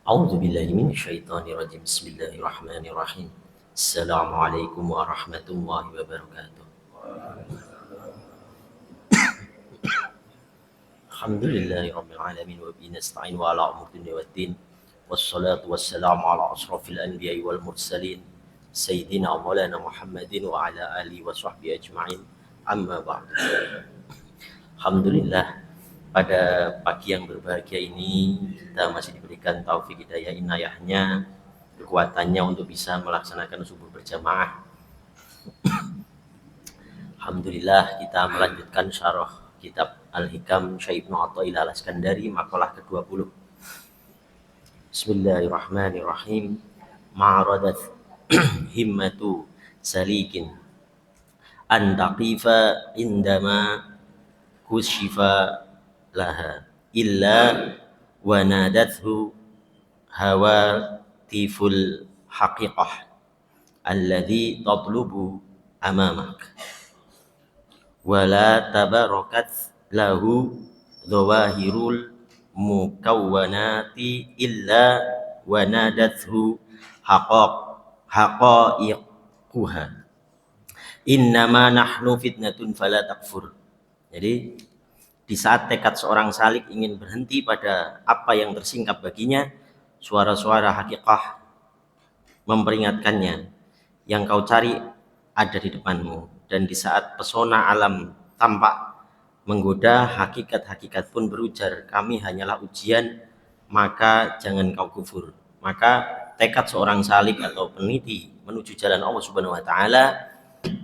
أعوذ بالله من الشيطان الرجيم بسم الله الرحمن الرحيم السلام عليكم ورحمة الله وبركاته الحمد لله رب العالمين وبه نستعين وعلى أمور الدنيا والدين والصلاة والسلام على أشرف الأنبياء والمرسلين سيدنا مولانا محمد وعلى آله وصحبه أجمعين أما بعد. Alhamdulillah, pada pagi yang berbahagia ini kita masih diberikan taufik hidayah inayahnya, kekuatannya untuk bisa melaksanakan subuh berjamaah. Alhamdulillah, kita melanjutkan syarah kitab Al-Hikam Syekh Ibnu Athaillah Al-Iskandari, makalah ke-20. Bismillahirrahmanirrahim. Ma'radat himmatu salikin an taqifa indama kushifa laha illa wa nadathu hawatiful haqiqah alladhi tatlubu amamak wala tabarakat lahu dhawahirul mukawwanati illa wa nadathu haqaiquha innama nahnu fitnatun fala takfur. Jadi di saat tekad seorang salik ingin berhenti pada apa yang tersingkap baginya, suara-suara hakikah memperingatkannya, yang kau cari ada di depanmu. Dan di saat pesona alam tampak menggoda, hakikat-hakikat pun berujar, kami hanyalah ujian, maka jangan kau kufur. Maka tekad seorang salik atau peneliti menuju jalan Allah Subhanahu wa taala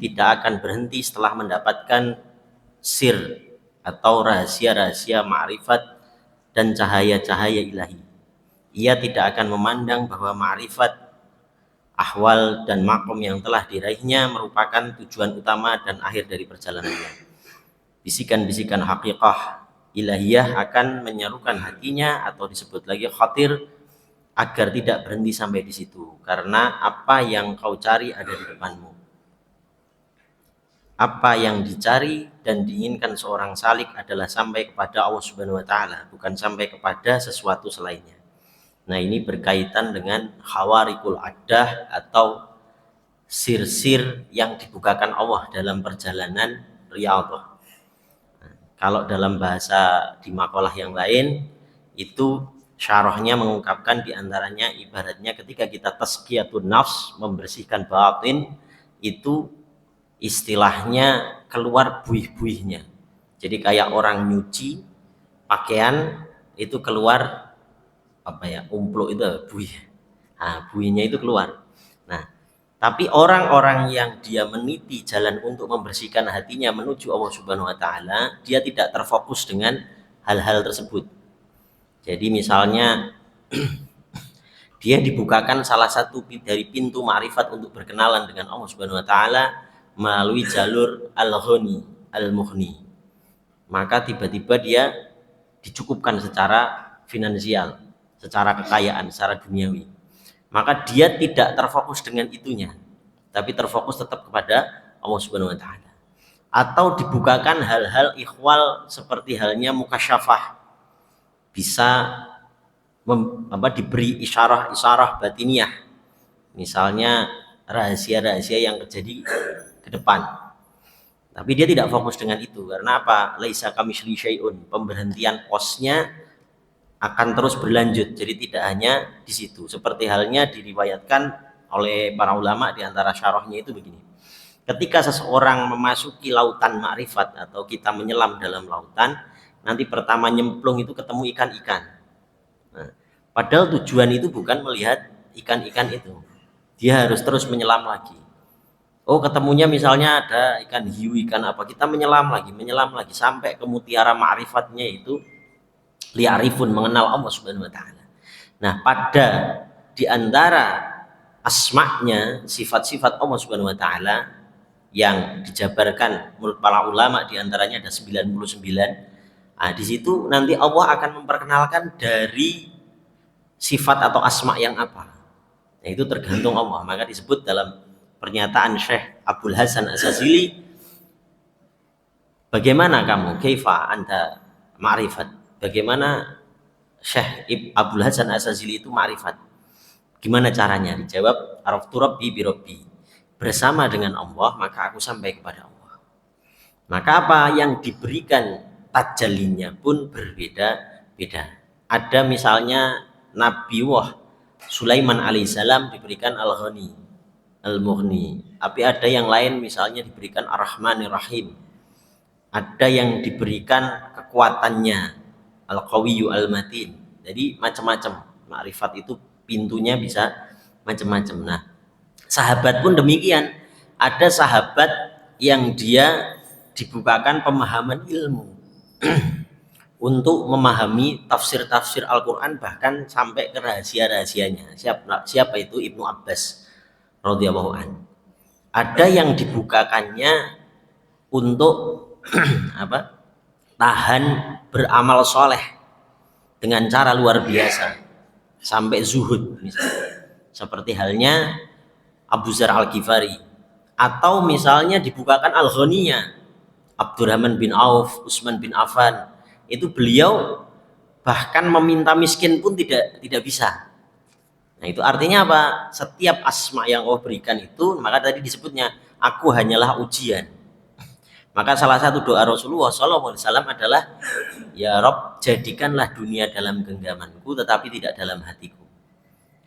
tidak akan berhenti setelah mendapatkan sir atau rahasia-rahasia ma'rifat dan cahaya-cahaya ilahi. Ia tidak akan memandang bahwa ma'rifat, ahwal dan makom yang telah diraihnya merupakan tujuan utama dan akhir dari perjalanannya. Bisikan-bisikan hakikah ilahiyah akan menyerukan hatinya, atau disebut lagi khatir, agar tidak berhenti sampai di situ, karena apa yang kau cari ada di depanmu. Apa yang dicari dan diinginkan seorang salik adalah sampai kepada Allah Subhanahu wa taala, bukan sampai kepada sesuatu selainnya. Nah, ini berkaitan dengan khawarikul addah atau sir-sir yang dibukakan Allah dalam perjalanan riyadhah. Nah, kalau dalam bahasa di makalah yang lain itu syarahnya mengungkapkan diantaranya ibaratnya ketika kita tazkiyatun nafs, membersihkan batin, itu istilahnya keluar buih-buihnya. Jadi kayak orang nyuci pakaian itu keluar umpluk itu buih. Nah, buihnya itu keluar. Nah, tapi orang-orang yang dia meniti jalan untuk membersihkan hatinya menuju Allah Subhanahu wa taala, dia tidak terfokus dengan hal-hal tersebut. Jadi misalnya dia dibukakan salah satu dari pintu ma'rifat untuk berkenalan dengan Allah Subhanahu wa taala melalui jalur al-ghani, al-mughni. Maka tiba-tiba dia dicukupkan secara finansial, secara kekayaan, secara duniawi. Maka dia tidak terfokus dengan itunya, tapi terfokus tetap kepada Allah Subhanahu wa taala. Atau dibukakan hal-hal ikhwal seperti halnya mukasyafah. Bisa diberi isyarah batiniyah. Misalnya rahasia-rahasia yang terjadi ke depan. Tapi dia tidak fokus dengan itu. Karena apa? Laisa kamitsli syai'un. Pemberhentian posnya akan terus berlanjut. Jadi tidak hanya di situ. Seperti halnya diriwayatkan oleh para ulama di antara syarahnya itu begini. Ketika seseorang memasuki lautan ma'rifat atau kita menyelam dalam lautan, nanti pertama nyemplung itu ketemu ikan-ikan. Nah, padahal tujuan itu bukan melihat ikan-ikan itu. Dia harus terus menyelam lagi. Oh, ketemunya misalnya ada ikan hiu, ikan apa, kita menyelam lagi sampai ke mutiara ma'rifatnya itu li'arifun, mengenal Allah Subhanahu wa taala. Nah, pada di antara asma'nya, sifat-sifat Allah Subhanahu wa taala yang dijabarkan menurut para ulama di antaranya ada 99. Nah, di situ nanti Allah akan memperkenalkan dari sifat atau asma yang apa. Nah, itu tergantung Allah. Maka disebut dalam pernyataan Syekh Abdul Hasan As-Sazili, bagaimana kamu, kaifa anta ma'rifat, bagaimana Syekh Abdul Hasan Asazili itu ma'rifat. Gimana caranya? Dijawab, araftu rabbi bi rabbi. Bersama dengan Allah, maka aku sampai kepada Allah. Maka apa yang diberikan tajallinya pun berbeda-beda. Ada misalnya Nabi Sulaiman alaihissalam diberikan Al-Ghani, Al-Mughni. Tapi ada yang lain misalnya diberikan Ar-Rahmanir Rahim. Ada yang diberikan kekuatannya Al-Qawiyyu Al-Matin. Jadi macam-macam. Makrifat itu pintunya bisa macam-macam. Nah, sahabat pun demikian. Ada sahabat yang dia dibukakan pemahaman ilmu untuk memahami tafsir-tafsir Al-Quran, bahkan sampai ke rahasia-rahasianya. Siapa itu? Ibnu Abbas radhiyallahu an. Ada yang dibukakannya untuk apa? Tahan beramal soleh dengan cara luar biasa sampai zuhud misalnya. Seperti halnya Abu Dzar Al-Ghifari, atau misalnya dibukakan Al-Ghaniyah, Abdurrahman bin Auf, Utsman bin Affan. Itu beliau bahkan meminta miskin pun tidak bisa. Nah, itu artinya apa? Setiap asma yang Allah berikan itu, maka tadi disebutnya aku hanyalah ujian. Maka salah satu doa Rasulullah SAW adalah, ya Rob, jadikanlah dunia dalam genggamanku tetapi tidak dalam hatiku.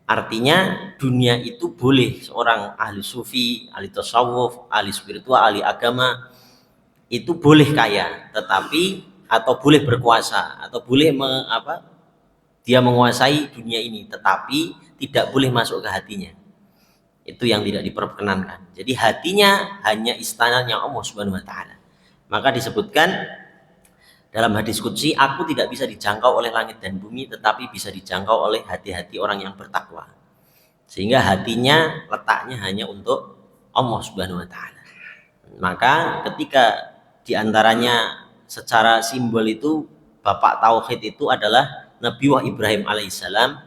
Artinya dunia itu boleh seorang ahli sufi, ahli tasawuf, ahli spiritual, ahli agama itu boleh kaya, tetapi atau boleh berkuasa, atau boleh dia menguasai dunia ini, tetapi tidak boleh masuk ke hatinya. Itu yang tidak diperkenankan. Jadi hatinya hanya istananya Allah Subhanahu wa taala. Maka disebutkan dalam hadis qudsi, aku tidak bisa dijangkau oleh langit dan bumi, tetapi bisa dijangkau oleh hati-hati orang yang bertakwa. Sehingga hatinya letaknya hanya untuk Allah Subhanahu wa taala. Maka ketika diantaranya secara simbol itu, bapak tauhid itu adalah Nabi Ibrahim alaihissalam.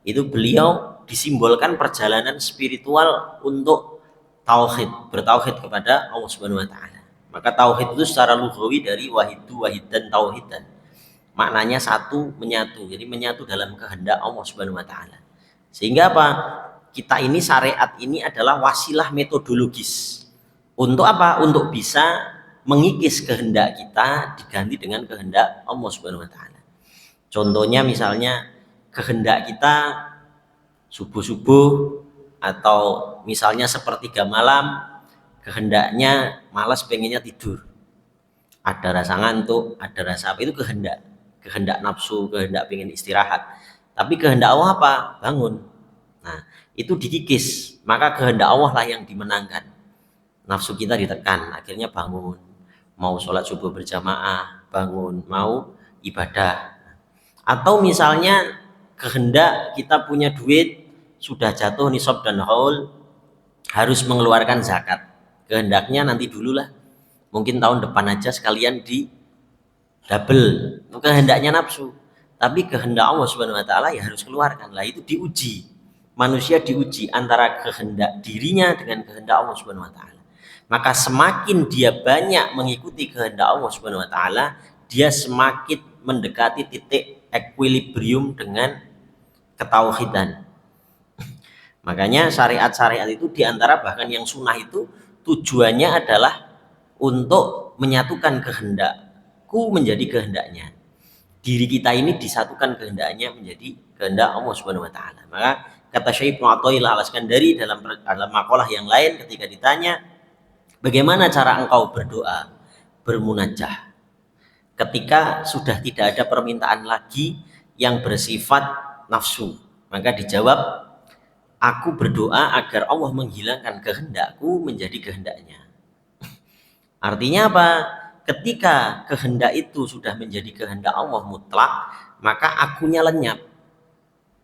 Itu beliau disimbolkan perjalanan spiritual untuk tauhid, bertauhid kepada Allah Subhanahu wa taala. Maka tauhid itu secara lughawi dari wahidu, wahid dan tauhidan. Maknanya satu, menyatu. Jadi menyatu dalam kehendak Allah Subhanahu wa taala. Sehingga apa? Kita ini, syariat ini adalah wasilah metodologis. Untuk apa? Untuk bisa mengikis kehendak kita diganti dengan kehendak Allah Subhanahu wa taala. Contohnya misalnya kehendak kita subuh-subuh, atau misalnya sepertiga malam kehendaknya malas, pengennya tidur, ada rasa ngantuk, ada rasa apa, itu kehendak nafsu, kehendak pengen istirahat. Tapi kehendak Allah apa? Bangun. Nah, itu dikikis, maka kehendak Allah lah yang dimenangkan. Nafsu kita ditekan, akhirnya bangun, mau sholat subuh berjamaah, bangun, mau ibadah. Atau misalnya kehendak kita punya duit, sudah jatuh nisab dan haul, harus mengeluarkan zakat. Kehendaknya nanti dulu lah, mungkin tahun depan aja sekalian di double. Kehendaknya nafsu, tapi kehendak Allah Subhanahu wa taala ya harus keluarkan. Lah itu diuji. Manusia diuji antara kehendak dirinya dengan kehendak Allah Subhanahu wa taala. Maka semakin dia banyak mengikuti kehendak Allah Subhanahu wa taala, dia semakin mendekati titik equilibrium dengan ketauhidan. Makanya syariat-syariat itu diantara bahkan yang sunnah itu tujuannya adalah untuk menyatukan kehendakku menjadi kehendaknya. Diri kita ini disatukan kehendaknya menjadi kehendak Allah Subhanahu wa taala. Maka kata Syekh Ibnu Athaillah Al-Iskandari dalam makalah yang lain ketika ditanya, bagaimana cara engkau berdoa, bermunajah ketika sudah tidak ada permintaan lagi yang bersifat nafsu? Maka dijawab, aku berdoa agar Allah menghilangkan kehendakku menjadi kehendaknya. Artinya apa? Ketika kehendak itu sudah menjadi kehendak Allah mutlak, maka akunya lenyap,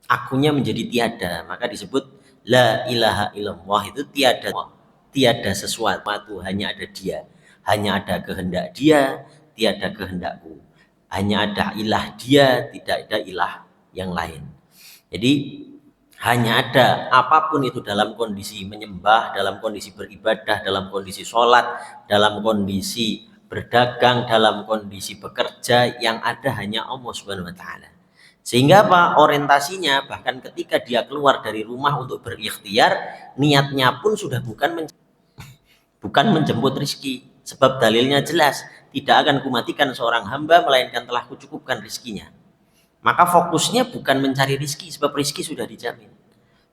akunya menjadi tiada. Maka disebut la ilaha illallah, itu tiada sesuatu, hanya ada dia, hanya ada kehendak dia, tiada kehendakku, hanya ada ilah dia, tidak ada ilah yang lain. Jadi hanya ada, apapun itu, dalam kondisi menyembah, dalam kondisi beribadah, dalam kondisi sholat, dalam kondisi berdagang, dalam kondisi bekerja, yang ada hanya Allah Subhanahu wa taala. Sehingga apa? Orientasinya bahkan ketika dia keluar dari rumah untuk berikhtiar, niatnya pun sudah bukan menjemput rizki. Sebab dalilnya jelas, tidak akan kumatikan seorang hamba melainkan telah kucukupkan rizkinya. Maka fokusnya bukan mencari rizki, sebab rizki sudah dijamin.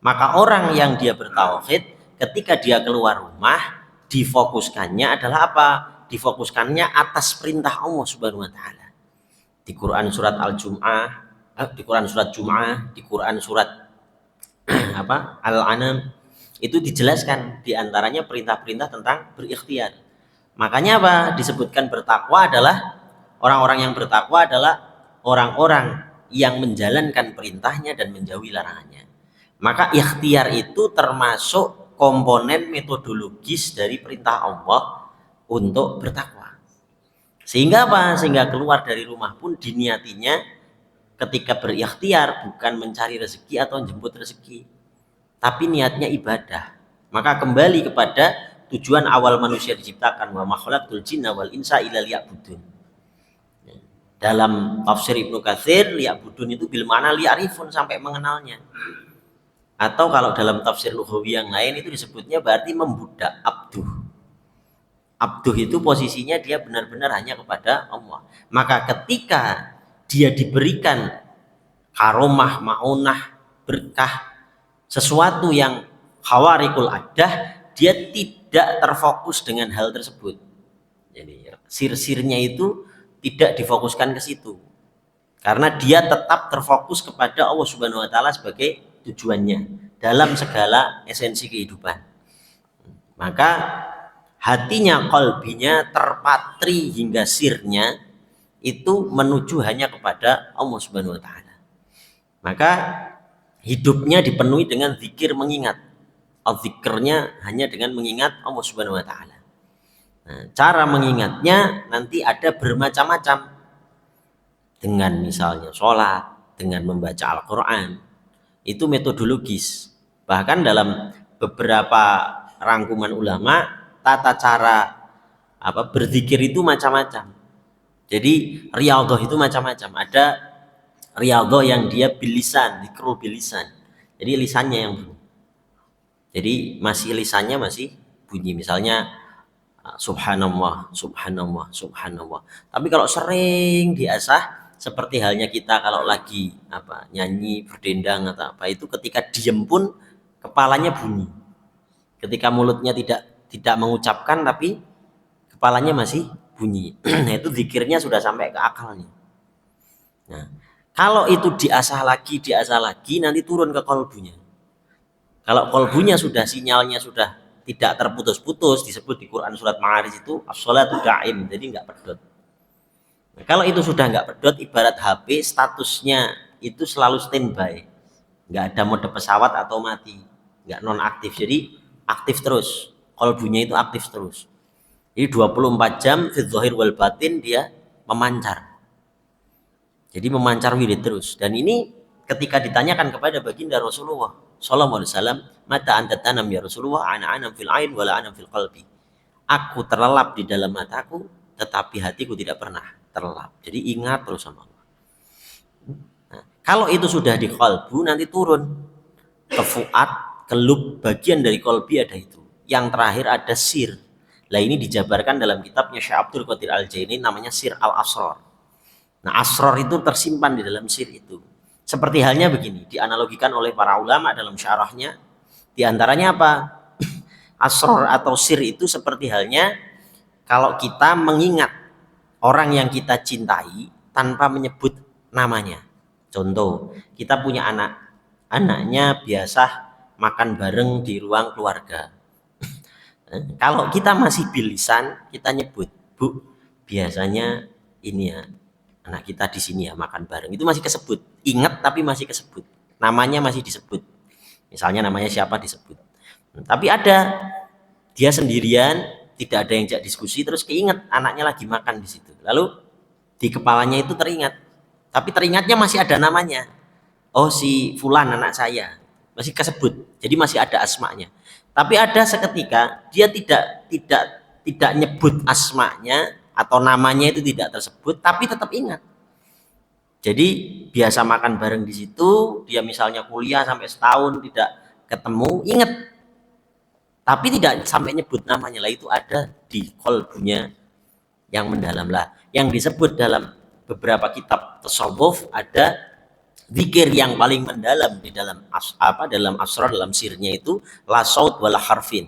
Maka orang yang dia bertauhid, ketika dia keluar rumah, difokuskannya adalah apa? Difokuskannya atas perintah Allah Subhanahu wa taala. Di Quran surat Al-Jum'ah, di Quran surat Jum'ah, di Quran surat apa? Al-An'am, itu dijelaskan diantaranya perintah-perintah tentang berikhtiar. Makanya apa? Disebutkan bertakwa adalah orang-orang yang bertakwa adalah orang-orang yang menjalankan perintahnya dan menjauhi larangannya. Maka ikhtiar itu termasuk komponen metodologis dari perintah Allah untuk bertakwa. Sehingga apa? Sehingga keluar dari rumah pun diniatinya ketika berikhtiar bukan mencari rezeki atau jemput rezeki, tapi niatnya ibadah. Maka kembali kepada tujuan awal manusia diciptakan, wa ma khalaqtul jinna wal insa illa liya'budun. Dalam tafsir Ibnu Katsir, liya'budun itu bil mana liya'rifun, sampai mengenalnya. Atau kalau dalam tafsir Lughawi yang lain itu disebutnya berarti membudak, abduh. Abduh itu posisinya dia benar-benar hanya kepada Allah. Maka ketika dia diberikan karomah, maunah, berkah, sesuatu yang khawarikul adah, dia tidak terfokus dengan hal tersebut. Jadi sir-sirnya itu tidak difokuskan ke situ. Karena dia tetap terfokus kepada Allah Subhanahu wa taala sebagai tujuannya dalam segala esensi kehidupan. Maka hatinya, kolbinya terpatri hingga sirnya itu menuju hanya kepada Allah Subhanahu wa taala. Maka hidupnya dipenuhi dengan zikir mengingat. Zikrnya hanya dengan mengingat Allah Subhanahu wa taala. Nah, cara mengingatnya nanti ada bermacam-macam. Dengan misalnya sholat, dengan membaca Al-Quran, itu metodologis. Bahkan dalam beberapa rangkuman ulama, tata cara berzikir itu macam-macam. Jadi riyadhah itu macam-macam. Ada riyadhah yang dia bilisan, zikrul bilisan. Jadi lisannya yang bunyi. Jadi lisannya masih bunyi. Misalnya subhanallah, subhanallah, subhanallah. Tapi kalau sering diasah, seperti halnya kita kalau lagi nyanyi berdendang atau apa, itu ketika diem pun kepalanya bunyi. Ketika mulutnya tidak mengucapkan tapi kepalanya masih bunyi. Nah, itu zikirnya sudah sampai ke akalnya. Nah, kalau itu diasah lagi nanti turun ke kolbunya. Kalau kolbunya sudah, sinyalnya sudah tidak terputus-putus, disebut di Quran surat Ma'arij itu as-sholatu da'im, jadi nggak pedot. Nah, kalau itu sudah nggak pedot, ibarat HP, statusnya itu selalu standby, nggak ada mode pesawat atau mati, nggak nonaktif, jadi aktif terus, kolbunya itu aktif terus. Jadi 24 jam fil zahir wal batin dia memancar. Jadi memancar wirid terus. Dan ini ketika ditanyakan kepada baginda Rasulullah sallallahu alaihi wasallam, mata anta tanam ya Rasulullah, ana anam fil ain wala anam fil qalbi. Aku terlelap di dalam mataku, tetapi hatiku tidak pernah terlelap. Jadi ingat terus sama Allah. Nah, kalau itu sudah di qalbu, nanti turun ke fuad, ke lub, bagian dari qalbi ada itu. Yang terakhir ada sir. Nah, ini dijabarkan dalam kitabnya Syekh Abdul Qadir Al-Jaini, namanya Sir Al-Asrar. Nah, asrar itu tersimpan di dalam sir itu. Seperti halnya begini, dianalogikan oleh para ulama dalam syarahnya. Di antaranya apa? Asrar atau sir itu seperti halnya kalau kita mengingat orang yang kita cintai tanpa menyebut namanya. Contoh, kita punya anak, anaknya biasa makan bareng di ruang keluarga. Kalau kita masih bilisan, kita nyebut, Bu, biasanya ini ya, anak kita di sini ya makan bareng, itu masih kesebut, ingat tapi masih kesebut, namanya masih disebut, misalnya namanya siapa disebut. Tapi ada dia sendirian, tidak ada yang ajak diskusi, terus keinget anaknya lagi makan di situ, lalu di kepalanya itu teringat, tapi teringatnya masih ada namanya, oh si fulan anak saya, masih kesebut, jadi masih ada asmanya. Tapi ada seketika dia tidak nyebut asmanya atau namanya itu tidak tersebut, tapi tetap ingat. Jadi biasa makan bareng di situ, dia misalnya kuliah sampai setahun tidak ketemu, ingat, tapi tidak sampai nyebut namanya lah, itu ada di kolbunya yang mendalam lah. Yang disebut dalam beberapa kitab tasawuf ada zikir yang paling mendalam di dalam dalam asrar, dalam sirnya itu la saut wala harfin,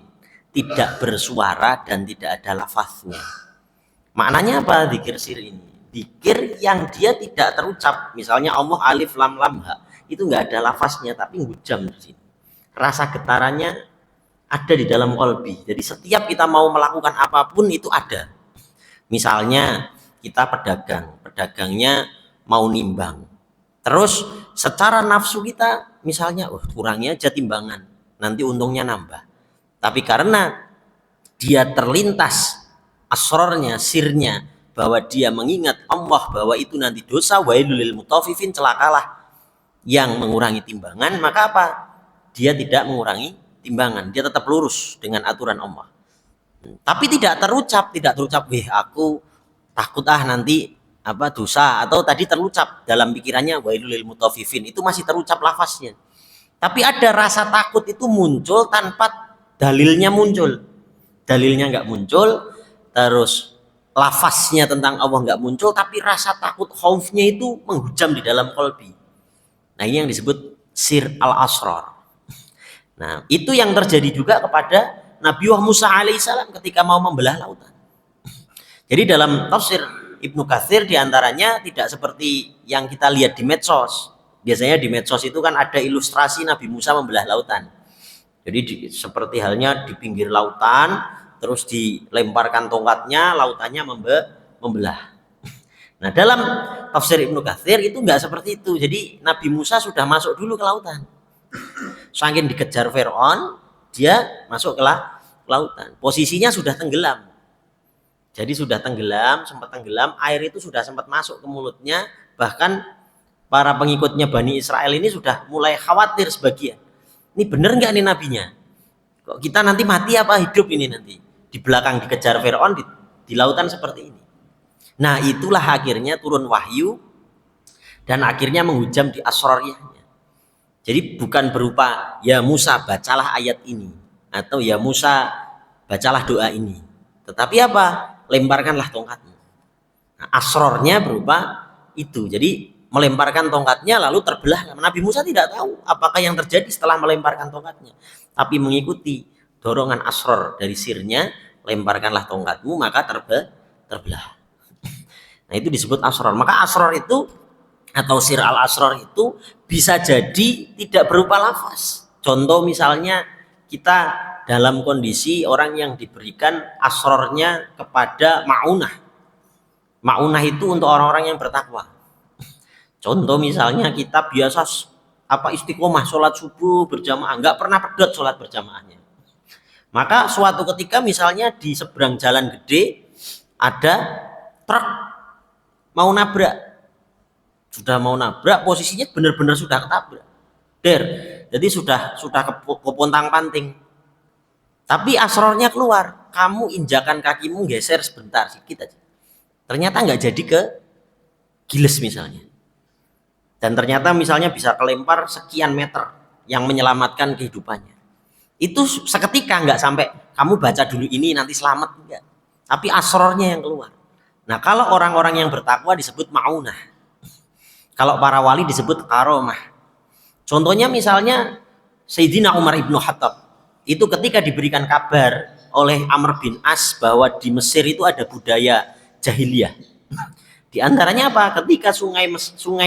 tidak bersuara dan tidak ada lafaznya. Maknanya apa zikir sir ini? Zikir yang dia tidak terucap, misalnya Allah alif lam lam ha, itu nggak ada lafaznya tapi ngujam di sini. Rasa getarannya ada di dalam kolbi. Jadi setiap kita mau melakukan apapun itu ada. Misalnya kita pedagang, pedagangnya mau nimbang. Terus secara nafsu kita misalnya, kurangnya aja timbangan, nanti untungnya nambah. Tapi karena dia terlintas asrornya, sirnya, bahwa dia mengingat Allah bahwa itu nanti dosa, wailul lil mutaffifin, celakalah yang mengurangi timbangan, maka apa? Dia tidak mengurangi timbangan, dia tetap lurus dengan aturan Allah. Tapi tidak terucap, aku takut nanti dosa, atau tadi terucap dalam pikirannya wailul lil mutaffifin, itu masih terucap lafaznya. Tapi ada rasa takut itu muncul tanpa dalilnya muncul. Dalilnya nggak muncul, terus lafaznya tentang Allah nggak muncul, tapi rasa takut khaufnya itu menghujam di dalam kolbi. Nah, ini yang disebut sir al-asrar. Nah, itu yang terjadi juga kepada Nabi Musa alaihissalam ketika mau membelah lautan. Jadi dalam tafsir Ibnu Katsir diantaranya tidak seperti yang kita lihat di medsos. Biasanya di medsos itu kan ada ilustrasi Nabi Musa membelah lautan. Jadi seperti halnya di pinggir lautan, terus dilemparkan tongkatnya, lautannya membelah. Nah, dalam tafsir Ibnu Katsir itu enggak seperti itu. Jadi Nabi Musa sudah masuk dulu ke lautan. Saking dikejar Firaun, dia masuk ke lautan. Posisinya sudah tenggelam. Jadi sudah tenggelam, sempat tenggelam, air itu sudah sempat masuk ke mulutnya, bahkan para pengikutnya Bani Israel ini sudah mulai khawatir sebagian. Ini bener nggak nih nabinya? Kok kita nanti mati apa hidup ini nanti? Di belakang dikejar Firaun di lautan seperti ini. Nah, itulah akhirnya turun wahyu dan akhirnya menghujam di asrariyahnya. Jadi bukan berupa ya Musa bacalah ayat ini atau ya Musa bacalah doa ini. Tetapi apa? Lemparkanlah tongkatmu. Nah, asrornya berupa itu. Jadi melemparkan tongkatnya lalu terbelah. Nabi Musa tidak tahu apakah yang terjadi setelah melemparkan tongkatnya, tapi mengikuti dorongan asror dari sirnya, lemparkanlah tongkatmu maka terbelah. Nah, itu disebut asror. Maka asror itu atau sir al asror itu bisa jadi tidak berupa lafaz. Contoh misalnya kita dalam kondisi orang yang diberikan asrornya kepada ma'unah. Ma'unah itu untuk orang-orang yang bertakwa. Contoh misalnya kita biasa istiqomah sholat subuh berjamaah, nggak pernah pedot sholat berjamaahnya. Maka suatu ketika misalnya di seberang jalan gede ada truk mau nabrak, posisinya benar-benar sudah ketabrak, jadi sudah kepontang-panting. Tapi asrornya keluar, kamu injakan kakimu geser sebentar sedikit aja. Ternyata nggak jadi ke giles misalnya. Dan ternyata misalnya bisa kelempar sekian meter yang menyelamatkan kehidupannya. Itu seketika, nggak sampai kamu baca dulu ini nanti selamat, enggak. Tapi asrornya yang keluar. Nah, kalau orang-orang yang bertakwa disebut ma'unah. Kalau para wali disebut karomah. Contohnya misalnya Sayyidina Umar ibn Khattab. Itu ketika diberikan kabar oleh Amr bin As bahwa di Mesir itu ada budaya jahiliyah. Di antaranya apa? Ketika sungai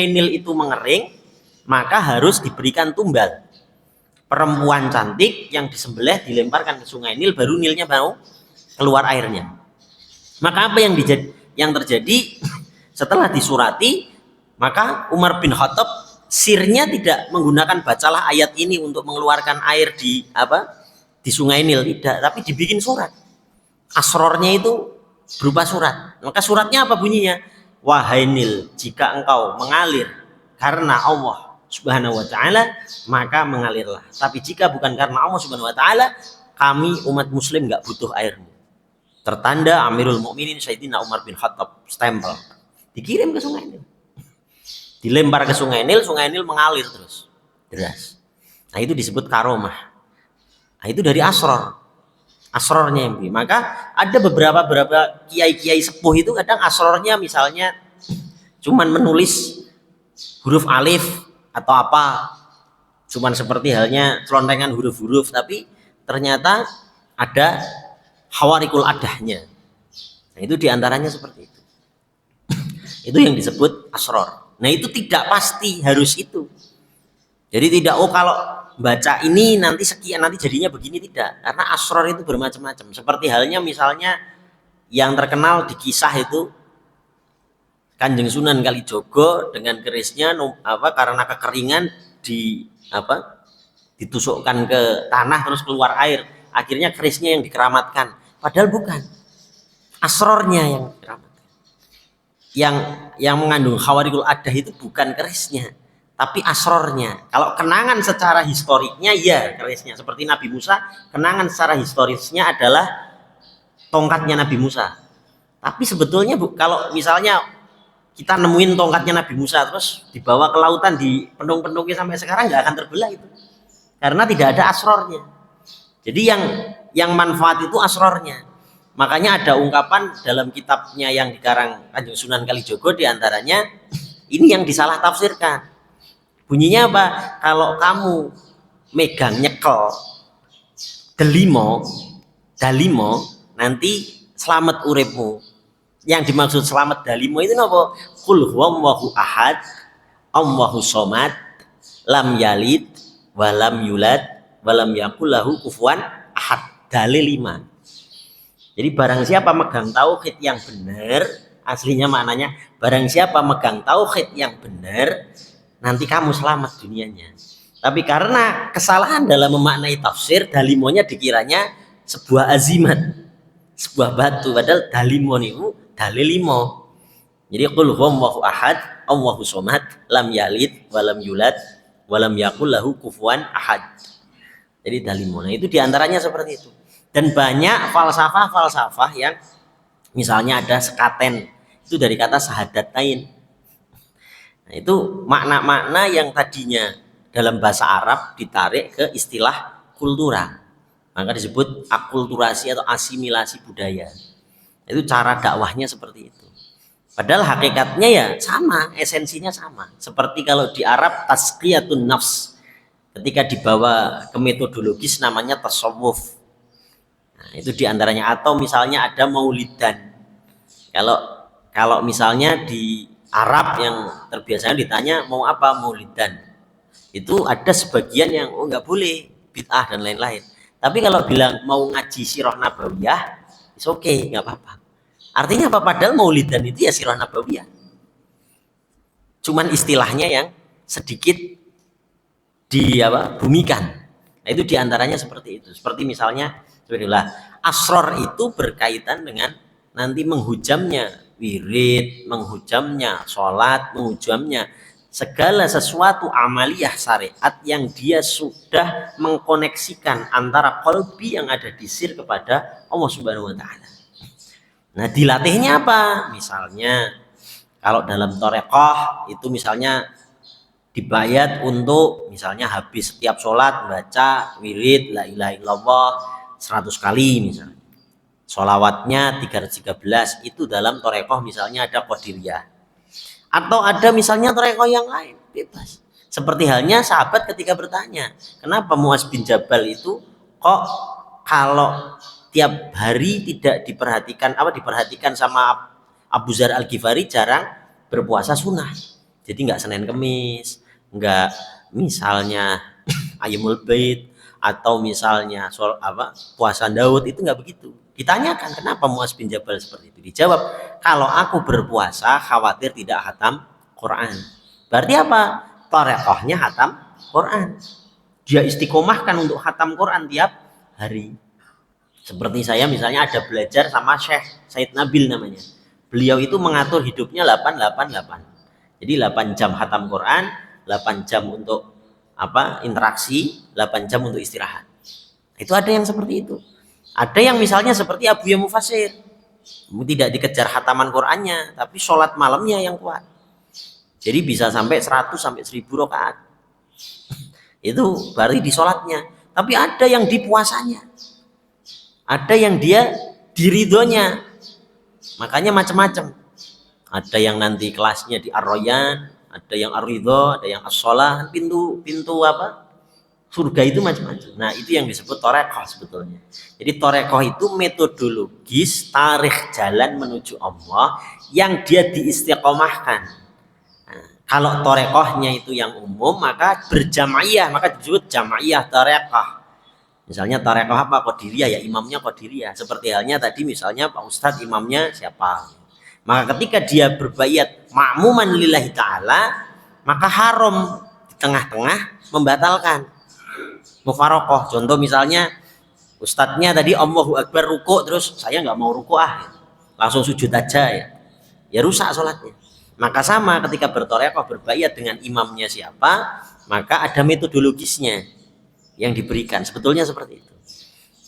Nil itu mengering, maka harus diberikan tumbal. Perempuan cantik yang disembelih dilemparkan ke sungai Nil, baru Nilnya mau keluar airnya. Maka apa yang terjadi setelah disurati, maka Umar bin Khattab sirnya tidak menggunakan bacalah ayat ini untuk mengeluarkan air di sungai Nil, tidak, tapi dibikin surat. Asrornya itu berupa surat. Maka suratnya apa bunyinya? Wahai Nil, jika engkau mengalir karena Allah Subhanahu wa taala, maka mengalirlah. Tapi jika bukan karena Allah Subhanahu wa taala, kami umat muslim enggak butuh airmu. Tertanda Amirul Mukminin Sayyidina Umar bin Khattab, stempel. Dikirim ke sungai Nil. dilempar ke Sungai Nil mengalir terus deras. Nah itu disebut karomah. Nah itu dari asrornya yang begini. Maka ada beberapa kiai-kiai sepuh itu kadang asrornya misalnya cuman menulis huruf alif atau apa, cuman seperti halnya celontengan huruf-huruf, tapi ternyata ada hawarikul adahnya. Nah itu diantaranya seperti itu. Itu yang disebut asror. Nah itu tidak pasti harus itu. Jadi tidak kalau baca ini nanti sekian nanti jadinya begini, tidak. Karena asror itu bermacam-macam. Seperti halnya misalnya yang terkenal di kisah itu Kanjeng Sunan Kalijogo dengan kerisnya karena kekeringan ditusukkan ke tanah terus keluar air. Akhirnya kerisnya yang dikeramatkan. Padahal bukan. Asrornya yang dikeramatkan. Yang mengandung khawarikul adah itu bukan kerisnya, tapi asrornya. Kalau kenangan secara historiknya ya kerisnya, seperti Nabi Musa, kenangan secara historisnya adalah tongkatnya Nabi Musa. Tapi sebetulnya kalau misalnya kita nemuin tongkatnya Nabi Musa terus dibawa ke lautan di pendung-pendungnya sampai sekarang nggak akan terbelah itu, karena tidak ada asrornya. Jadi yang manfaat itu asrornya. Makanya ada ungkapan dalam kitabnya yang dikarang Kanjeng Sunan Kalijogo, diantaranya ini yang disalah tafsirkan. Bunyinya apa? Kalau kamu megang nyekel dalimo nanti selamat uripmu. Yang dimaksud selamat dalimo itu apa? Qul huwallahu ahad, Allahu somad, lam yalid, walam yulad, walam yakul lahu kufuwan ahad. Dalil 5. Jadi barang siapa megang tauhid yang benar, aslinya maknanya barang siapa megang tauhid yang benar, nanti kamu selamat dunianya. Tapi karena kesalahan dalam memaknai tafsir, dalimonya dikiranya sebuah azimat, sebuah batu, padahal dalimon itu dalil 5. Jadi qul huwallahu ahad, Allahu somad, lam yalid, walam yulad, walam yakul lahu kufuwan ahad. Jadi dalimon. Nah, itu diantaranya seperti itu. Dan banyak falsafah yang misalnya ada sekaten, itu dari kata sahadatain. Nah, itu makna-makna yang tadinya dalam bahasa Arab ditarik ke istilah kultura. Maka disebut akulturasi atau asimilasi budaya. Itu cara dakwahnya seperti itu. Padahal hakikatnya ya sama, esensinya sama. Seperti kalau di Arab tazkiyatun nafs, ketika dibawa ke metodologis namanya tasawuf. Nah, itu diantaranya. Atau misalnya ada maulidan. Kalau misalnya di Arab yang terbiasa ditanya mau apa maulidan, itu ada sebagian yang nggak boleh, bid'ah dan lain-lain. Tapi kalau bilang mau ngaji sirah nabawiyah, it's okay, nggak apa-apa. Artinya apa? Padahal maulidan itu ya sirah nabawiyah. Cuman istilahnya yang sedikit bumikan. Nah, itu diantaranya seperti itu. Seperti misalnya asror itu berkaitan dengan nanti menghujamnya wirid, menghujamnya sholat, menghujamnya segala sesuatu amaliyah syariat yang dia sudah mengkoneksikan antara qalbi yang ada di sir kepada Allah Subhanahu wa taala. Nah, dilatihnya apa? Misalnya kalau dalam thariqah itu misalnya dibayat untuk misalnya habis setiap sholat baca wirid la ilaha illallah 100 kali misalnya. Sholawatnya 313 itu dalam thariqah misalnya ada qadiriyah. Atau ada misalnya thariqah yang lain, bebas. Seperti halnya sahabat ketika bertanya, kenapa Muaz bin Jabal itu kok kalau tiap hari tidak diperhatikan sama Abu Dzar Al-Ghifari jarang berpuasa sunnah. Jadi nggak Senin Kemis, nggak misalnya Ayyamul Bait atau misalnya puasa Daud, itu nggak begitu. Ditanyakan kenapa Muaz bin Jabal seperti itu, dijawab kalau aku berpuasa khawatir tidak khatam Quran. Berarti apa? Thariqahnya khatam Quran. Dia istiqomahkan untuk khatam Quran tiap hari. Seperti saya misalnya ada belajar sama Syekh Said Nabil namanya. Beliau itu mengatur hidupnya 888. Jadi 8 jam khatam Quran, 8 jam untuk interaksi, 8 jam untuk istirahat. Itu ada yang seperti itu. Ada yang misalnya seperti Abu Ya Mufassir, tidak dikejar khataman Qurannya, tapi sholat malamnya yang kuat. Jadi bisa sampai 100 sampai 1000 rakaat. Itu baru di sholatnya. Tapi ada yang di puasanya. Ada yang dia di ridhonya. Makanya macam-macam. Ada yang nanti kelasnya di Ar-Rayyan, ada yang Ar-Ridho, ada yang As-Sholah. Pintu apa? Surga itu macam-macam. Nah, itu yang disebut torekoh sebetulnya. Jadi torekoh itu metodologis tarikh jalan menuju Allah yang dia diistiqomahkan. Nah, kalau torekohnya itu yang umum, maka berjamaiyah, maka disebut jamaiyah torekoh. Misalnya torekoh apa? Qadiriyah, ya imamnya Qadiriyah. Seperti halnya tadi misalnya Pak Ustadz imamnya siapa. Maka ketika dia berbayat ma'muman lillahi ta'ala, maka haram di tengah-tengah membatalkan mufarokoh. Contoh misalnya ustadznya tadi Allahu Akbar ruku, terus saya nggak mau ruku langsung sujud aja, ya rusak sholatnya. Maka sama ketika bertorekoh berbayat dengan imamnya siapa, maka ada metodologisnya yang diberikan, sebetulnya seperti itu.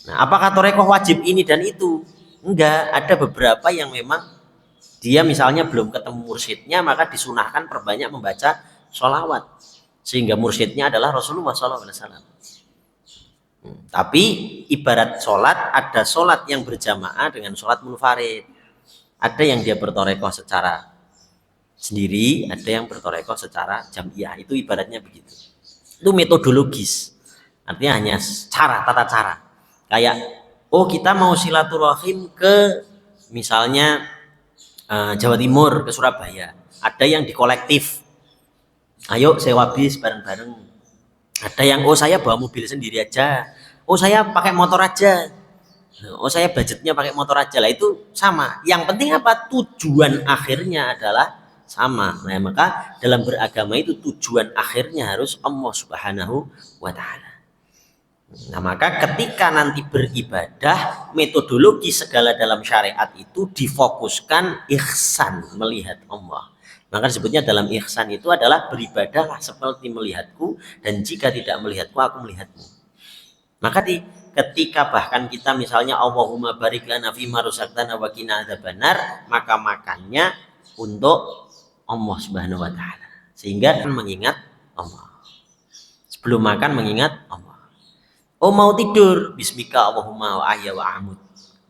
Nah, apakah torekoh wajib ini dan itu? Enggak, ada beberapa yang memang dia misalnya belum ketemu mursyidnya, maka disunahkan perbanyak membaca sholawat sehingga mursyidnya adalah Rasulullah SAW. Tapi ibarat sholat, ada sholat yang berjamaah dengan sholat munfarid. Ada yang dia bertorekoh secara sendiri, ada yang bertorekoh secara jamiah. Itu ibaratnya begitu. Itu metodologis. Artinya hanya cara, tata cara. Kayak, oh kita mau silaturahim ke misalnya Jawa Timur, ke Surabaya. Ada yang di kolektif. Ayo sewa bis bareng-bareng. Ada yang, oh saya bawa mobil sendiri aja. Oh saya pakai motor aja. Oh saya budgetnya pakai motor aja. Lah itu sama. Yang penting apa? Tujuan akhirnya adalah sama. Nah maka dalam beragama itu tujuan akhirnya harus Allah Subhanahu wa Ta'ala. Nah maka ketika nanti beribadah, metodologi segala dalam syariat itu difokuskan ihsan, melihat Allah. Maka disebutnya dalam ihsan itu adalah beribadahlah seperti melihatku, dan jika tidak melihatku aku melihatmu. Maka ketika bahkan kita misalnya Allahumma barik lana fima razaqtana wa qina adzabannar, maka makannya untuk Allah Subhanahu wa Ta'ala, sehingga mengingat Allah. Sebelum makan mengingat Allah. Oh mau tidur, bismika Allahumma wa ahya wa amut.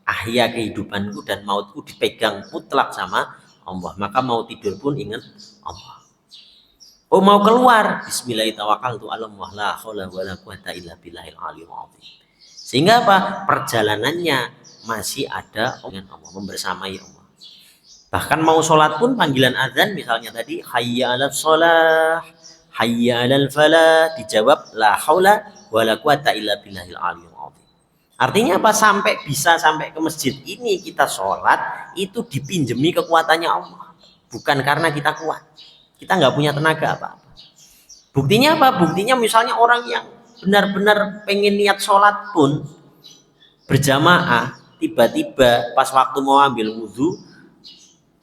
Ahya kehidupanku dan mautku dipegang mutlak sama Allah. Maka mau tidur pun ingat Allah. Oh mau keluar, bismillahirrahmanirrahim, Allah la haula wala quwata illa billahil aliyil azim. Sehingga apa? Perjalanannya masih ada dengan Allah, membersamai Allah. Bahkan mau sholat pun panggilan azan misalnya tadi hayya 'alas shalah, hayya 'alal falah, dijawab la haula wala quwata illa billahil aliyil azim. Artinya apa? Sampai ke masjid ini kita sholat itu dipinjemi kekuatannya Allah, bukan karena kita kuat. Kita nggak punya tenaga apa-apa. Buktinya apa? Buktinya misalnya orang yang benar-benar pengen niat sholat pun berjamaah, tiba-tiba pas waktu mau ambil wudhu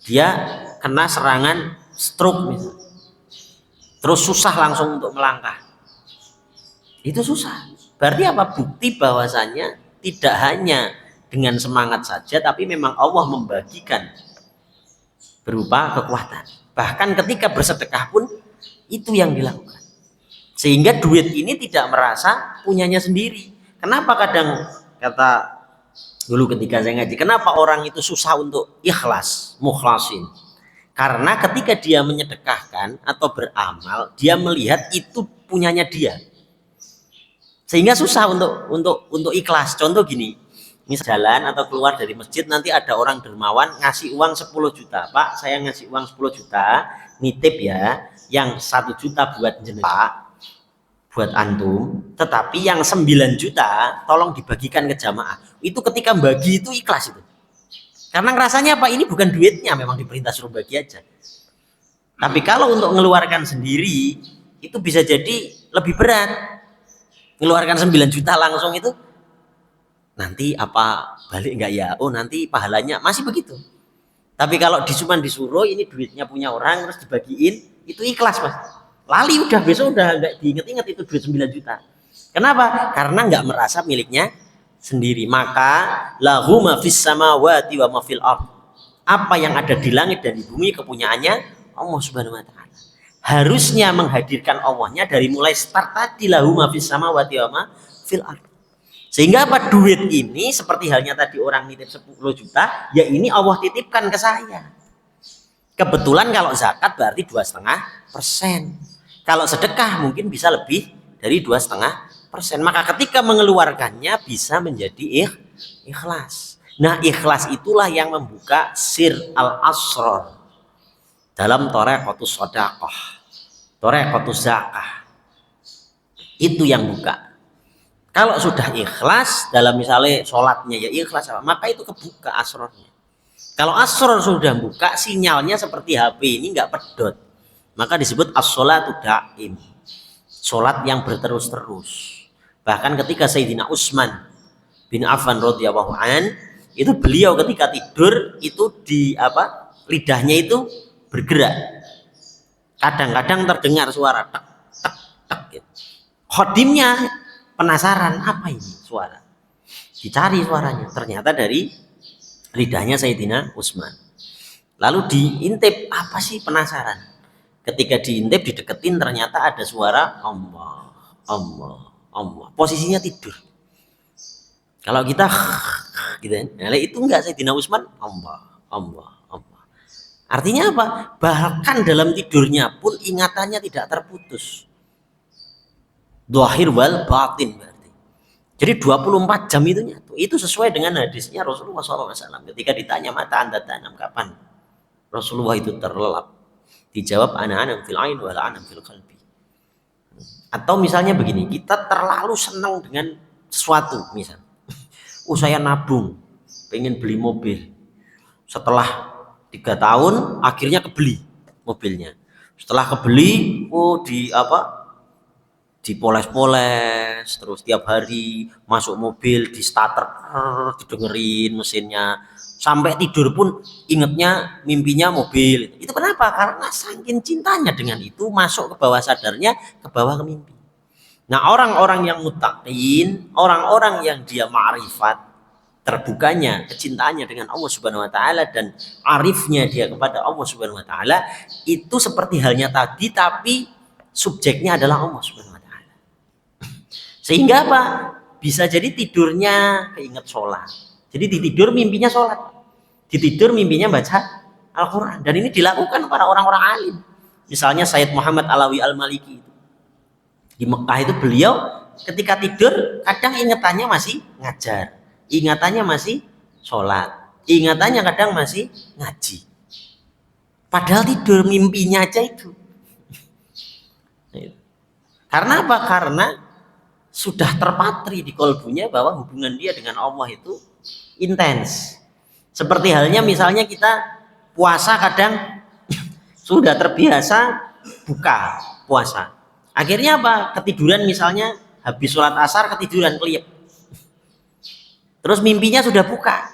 dia kena serangan stroke misalnya. Terus susah langsung untuk melangkah. Itu susah. Berarti apa? Bukti bahwasannya tidak hanya dengan semangat saja, tapi memang Allah membagikan berupa kekuatan. Bahkan ketika bersedekah pun itu yang dilakukan. Sehingga duit ini tidak merasa punyanya sendiri. Kenapa kadang kata dulu ketika saya ngaji, kenapa orang itu susah untuk ikhlas, mukhlasin? Karena ketika dia menyedekahkan atau beramal, dia melihat itu punyanya dia. Sehingga susah untuk ikhlas. Contoh gini, misal jalan atau keluar dari masjid, nanti ada orang dermawan ngasih uang 10 juta. Pak, saya ngasih uang 10 juta, nitip ya, yang 1 juta buat jenengan, buat antum, tetapi yang 9 juta tolong dibagikan ke jamaah. Itu ketika bagi itu ikhlas itu. Karena rasanya apa? Ini bukan duitnya, memang diperintah suruh bagi aja. Tapi kalau untuk mengeluarkan sendiri, itu bisa jadi lebih berat. Mengeluarkan 9 juta langsung itu, nanti apa balik enggak ya? Oh nanti pahalanya masih begitu. Tapi kalau cuma disuruh ini duitnya punya orang terus dibagiin, itu ikhlas mas. Lali udah besok udah enggak diinget-inget itu duit 9 juta. Kenapa? Karena enggak merasa miliknya sendiri. Maka lahu ma fis samawati wa ma fil ardh. Apa yang ada di langit dan di bumi kepunyaannya Allah Subhanahu wa Ta'ala. harusnya menghadirkan Allahnya dari mulai start tadi, lahu ma fis samawati wa ma fil ardh. Sehingga apa, duit ini seperti halnya tadi orang nitip 10 juta, ya ini Allah titipkan ke saya. Kebetulan kalau zakat berarti 2,5%. Kalau sedekah mungkin bisa lebih dari 2,5%. Maka ketika mengeluarkannya bisa menjadi ikhlas. Nah, ikhlas itulah yang membuka sir al-asrar dalam thariqatus shadaqah, thariqatus zakah. Itu yang buka. Kalau sudah ikhlas dalam misalnya sholatnya ya ikhlas, maka itu kebuka asrornya. Kalau asror sudah buka, sinyalnya seperti HP ini nggak pedot, maka disebut as-sholatu daim, sholat yang berterus-terus. Bahkan ketika Sayyidina Utsman bin Affan radhiyallahu an, itu beliau ketika tidur itu lidahnya itu bergerak. Kadang-kadang terdengar suara tek tek tek gitu. Khodimnya penasaran, apa ini suara? Dicari suaranya, ternyata dari lidahnya Sayyidina Utsman. Lalu diintip, apa sih, penasaran. Ketika diintip, dideketin, ternyata ada suara Allah, Allah, Allah. Posisinya tidur. Kalau kita gitu, nah, itu enggak, Sayyidina Utsman Allah, Allah, Allah. Artinya apa? Bahkan dalam tidurnya pun ingatannya tidak terputus. Zahir wal batin berarti. Jadi 24 jam itu nyatu. Itu sesuai dengan hadisnya Rasulullah SAW. Ketika ditanya mata anda tanam kapan, Rasulullah itu terlelap. Dijawab ana fil ain wal anam fil qalbi. Atau misalnya begini, kita terlalu senang dengan sesuatu, misal, saya nabung, pengen beli mobil. Setelah 3 tahun akhirnya kebeli mobilnya. Setelah kebeli, dipoles-poles, terus tiap hari masuk mobil di starter, didengerin mesinnya, sampai tidur pun ingetnya mimpinya mobil. Itu kenapa? Karena saking cintanya dengan itu, masuk ke bawah sadarnya, ke bawah ke mimpi. Nah, orang-orang yang muttaqin, orang-orang yang dia ma'rifat, terbukanya kecintaannya dengan Allah Subhanahu wa taala dan arifnya dia kepada Allah Subhanahu wa taala, itu seperti halnya tadi, tapi subjeknya adalah Allah Subhanahu wa taala. Sehingga apa? Bisa jadi tidurnya keinget sholat. Jadi di tidur mimpinya sholat. Di tidur mimpinya baca Al-Quran. Dan ini dilakukan para orang-orang alim. Misalnya Sayyid Muhammad Alawi Al-Maliki. Di Mekah itu beliau ketika tidur kadang ingatannya masih ngajar. Ingatannya masih sholat. Ingatannya kadang masih ngaji. Padahal tidur mimpinya aja itu. Karena apa? Karena sudah terpatri di kolbunya bahwa hubungan dia dengan Allah itu intens. Seperti halnya misalnya kita puasa kadang sudah terbiasa buka puasa. Akhirnya apa? Ketiduran, misalnya habis sholat asar ketiduran keliyep. Terus mimpinya sudah buka.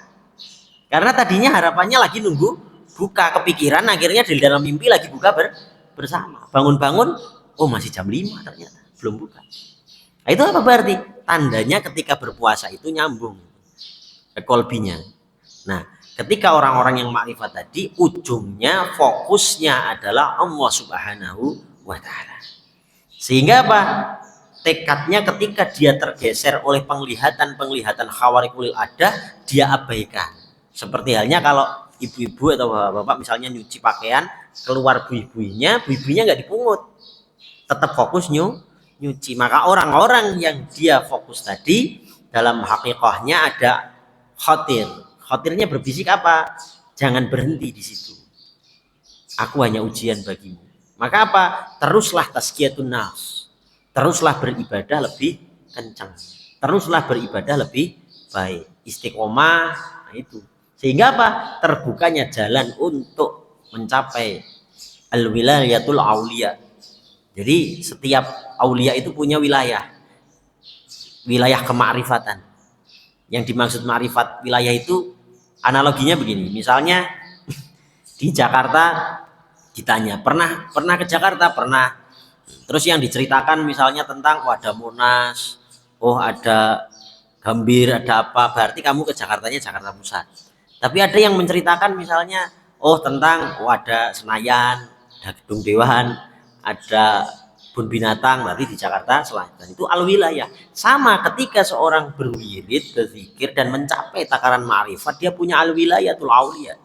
Karena tadinya harapannya lagi nunggu buka, kepikiran, akhirnya di dalam mimpi lagi buka bersama. Bangun-bangun, oh masih jam 5 ternyata, belum buka. Nah, itu apa berarti? Tandanya ketika berpuasa itu nyambung ke kolbinya. Nah, ketika orang-orang yang makrifat tadi, ujungnya fokusnya adalah Allah Subhanahu wa ta'ala. Sehingga apa? Tekadnya ketika dia tergeser oleh penglihatan khawarikul adah, dia abaikan. Seperti halnya kalau ibu-ibu atau bapak-bapak misalnya nyuci pakaian, keluar bui-buinya nggak dipungut, tetap fokus nyuci. Maka orang-orang yang dia fokus tadi, dalam hakikahnya ada khotir. Khotirnya berbisik apa? Jangan berhenti di situ. Aku hanya ujian bagimu. Maka apa? Teruslah tazkiyatun nafs. Teruslah beribadah lebih kencang. Teruslah beribadah lebih baik. Istiqomah, nah itu. Sehingga apa? Terbukanya jalan untuk mencapai al-wilayatul auliya. Jadi setiap aulia itu punya wilayah kemakrifatan. Yang dimaksud makrifat wilayah itu analoginya begini. Misalnya di Jakarta ditanya, pernah ke Jakarta? Pernah. Terus yang diceritakan misalnya tentang ada Monas, ada Gambir, ada apa, berarti kamu ke Jakartanya Jakarta Pusat. Tapi ada yang menceritakan misalnya tentang ada Senayan, ada Gedung Dewan, ada kebun binatang, berarti di Jakarta Selatan itu al-wilayah. Sama ketika seorang berwirid, berzikir dan mencapai takaran ma'rifat, dia punya al-wilayatul aulia.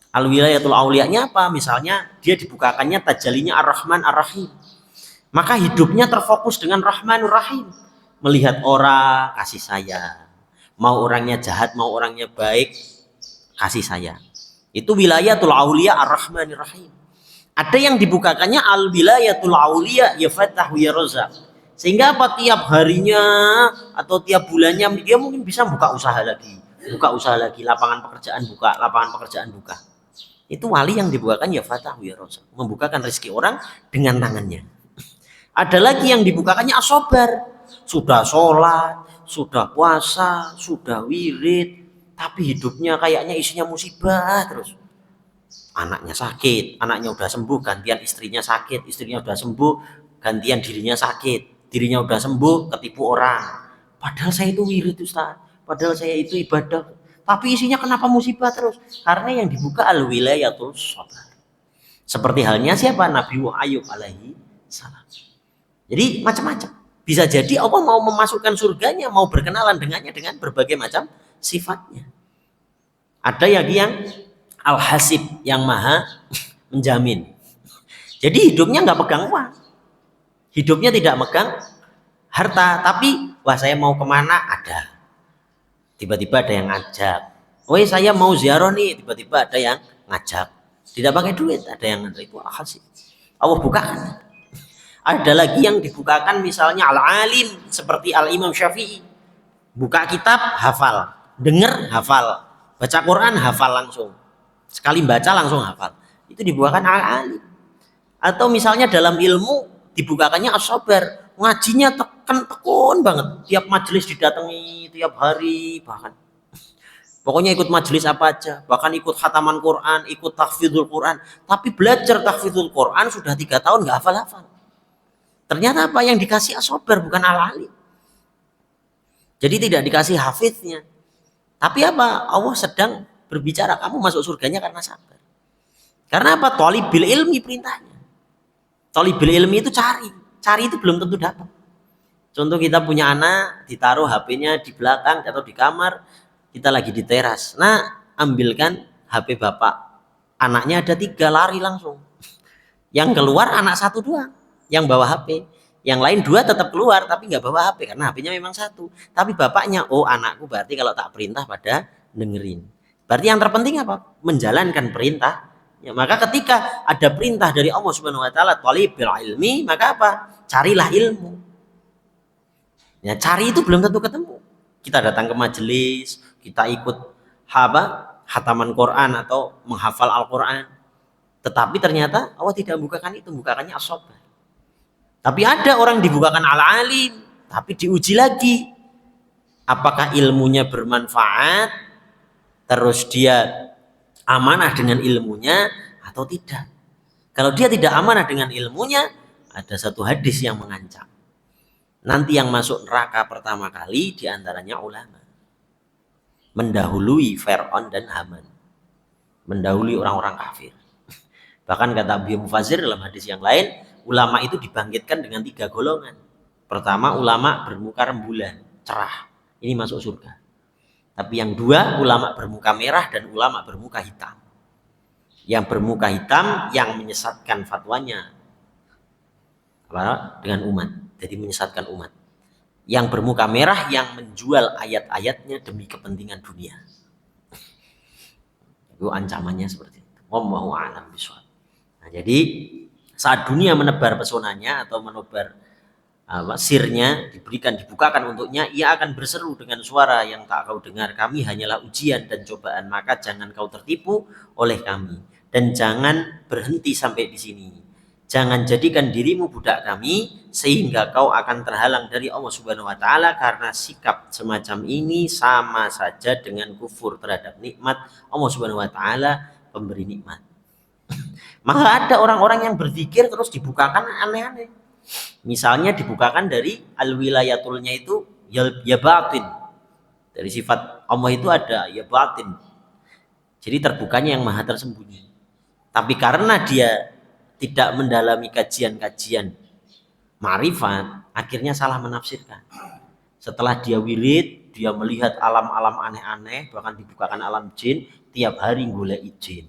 Al-wilayatul auliyanya apa? Misalnya dia dibukakannya tajalinya ar-Rahman ar-Rahim. Maka hidupnya terfokus dengan Rahmanur Rahim. Melihat orang, kasih sayang. Mau orangnya jahat, mau orangnya baik, kasih sayang. Itu wilayatul auliya ar-Rahmanir Rahim. Ada yang dibukakannya al-wilayatul auliya ya fatahu ya razak. Sehingga apa, tiap harinya atau tiap bulannya dia mungkin bisa buka usaha lagi. Buka usaha lagi, lapangan pekerjaan buka, lapangan pekerjaan buka. Itu wali yang dibukakan ya fatahu ya razak. Membukakan rezeki orang dengan tangannya. Ada lagi yang dibukakannya asobar. Sudah sholat, sudah puasa, sudah wirid, tapi hidupnya kayaknya isinya musibah terus. Anaknya sakit, anaknya udah sembuh, gantian istrinya sakit, istrinya udah sembuh, gantian dirinya sakit, dirinya udah sembuh, ketipu orang. Padahal saya itu wirid Ustaz, padahal saya itu ibadah, tapi isinya kenapa musibah terus? Karena yang dibuka al-wilayatul sabar. Seperti halnya siapa? Nabi Ayub alaihi salam. Jadi macam-macam. Bisa jadi Allah mau memasukkan surganya, mau berkenalan dengannya dengan berbagai macam sifatnya. Ada yang al-hasib, yang maha menjamin. Jadi hidupnya nggak pegang uang. Hidupnya tidak megang harta. Tapi, wah saya mau kemana? Ada. Tiba-tiba ada yang ngajak. Woi saya mau ziarah nih. Tiba-tiba ada yang ngajak. Tidak pakai duit, ada yang ngajak. Itu al-hasib. Allah bukakan. Ada lagi yang dibukakan misalnya al-alim seperti al-Imam Syafi'i. Buka kitab, hafal. Dengar, hafal. Baca Quran, hafal langsung. Sekali baca langsung hafal. Itu dibukakan al-alim. Atau misalnya dalam ilmu dibukakannya as-sabar. Ngajinya tekun banget. Tiap majelis didatangi, tiap hari bahkan. Pokoknya ikut majelis apa aja. Bahkan ikut khataman Quran, ikut tahfidzul Quran. Tapi belajar tahfidzul Quran sudah 3 tahun gak hafal-hafal. Ternyata apa yang dikasih as-sabar bukan al-alim. Jadi tidak dikasih hafiznya. Tapi apa? Allah sedang berbicara, kamu masuk surganya karena sabar. Karena apa? Thalibil ilmi perintahnya. Thalibil ilmi itu cari. Cari itu belum tentu dapat. Contoh kita punya anak, ditaruh HP-nya di belakang atau di kamar, kita lagi di teras. Nah, ambilkan HP bapak. Anaknya ada 3, lari langsung. Yang keluar anak 1 doang yang bawa HP, yang lain 2 tetap keluar tapi nggak bawa HP karena HP-nya memang 1. Tapi bapaknya, oh anakku berarti kalau tak perintah pada dengerin. Berarti yang terpenting apa? Menjalankan perintah. Ya, maka ketika ada perintah dari Allah Subhanahu wa taala, thalibil ilmi, maka apa? Carilah ilmu. Ya, cari itu belum tentu ketemu. Kita datang ke majelis, kita ikut khataman Quran atau menghafal Al-Quran. Tetapi ternyata Allah tidak membukakan itu, membukakannya as-sabar. Tapi ada orang dibukakan al-alim, tapi diuji lagi. Apakah ilmunya bermanfaat, terus dia amanah dengan ilmunya atau tidak. Kalau dia tidak amanah dengan ilmunya, ada satu hadis yang mengancam. Nanti yang masuk neraka pertama kali diantaranya ulama. Mendahului Fir'aun dan Haman. Mendahului orang-orang kafir. Bahkan kata Abu Mufazir dalam hadis yang lain, ulama itu dibangkitkan dengan 3 golongan. Pertama, ulama bermuka rembulan, cerah. Ini masuk surga. Tapi yang 2, ulama bermuka merah dan ulama bermuka hitam. Yang bermuka hitam yang menyesatkan fatwanya dengan umat. Jadi menyesatkan umat. Yang bermuka merah yang menjual ayat-ayatnya demi kepentingan dunia. Itu ancamannya seperti itu. Wallahu a'lam bishawab. Nah, jadi saat dunia menebar pesonanya atau menebar sirnya, dibukakan untuknya, ia akan berseru dengan suara yang tak kau dengar, kami hanyalah ujian dan cobaan, maka jangan kau tertipu oleh kami dan jangan berhenti sampai di sini. Jangan jadikan dirimu budak kami sehingga kau akan terhalang dari Allah Subhanahu wa taala, karena sikap semacam ini sama saja dengan kufur terhadap nikmat Allah Subhanahu wa taala, pemberi nikmat. Maka ada orang-orang yang berzikir terus dibukakan aneh-aneh. Misalnya dibukakan dari al-wilayatulnya itu ya batin. Dari sifat Allah itu ada ya batin. Jadi terbukanya yang maha tersembunyi. Tapi karena dia tidak mendalami kajian-kajian ma'rifat, akhirnya salah menafsirkan. Setelah dia wirid, dia melihat alam-alam aneh-aneh, bahkan dibukakan alam jin, tiap hari golek jin.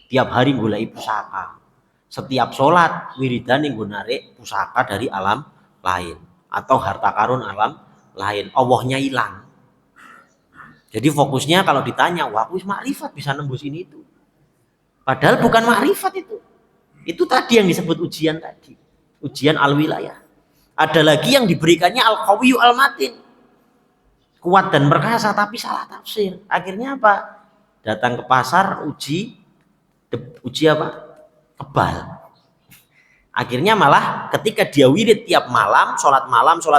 Tiap hari golek pusaka. Setiap sholat wiridan yang narik pusaka dari alam lain atau harta karun alam lain. Allahnya hilang. Jadi fokusnya kalau ditanya, wah aku makrifat bisa nembus ini itu. Padahal bukan makrifat itu. Itu tadi yang disebut ujian tadi. Ujian al-wilayah. Ada lagi yang diberikannya al-qawiyyu al-matin. Kuat dan perkasa tapi salah tafsir. Akhirnya apa? Datang ke pasar uji apa? Kebal. Akhirnya malah ketika dia wirid tiap malam, sholat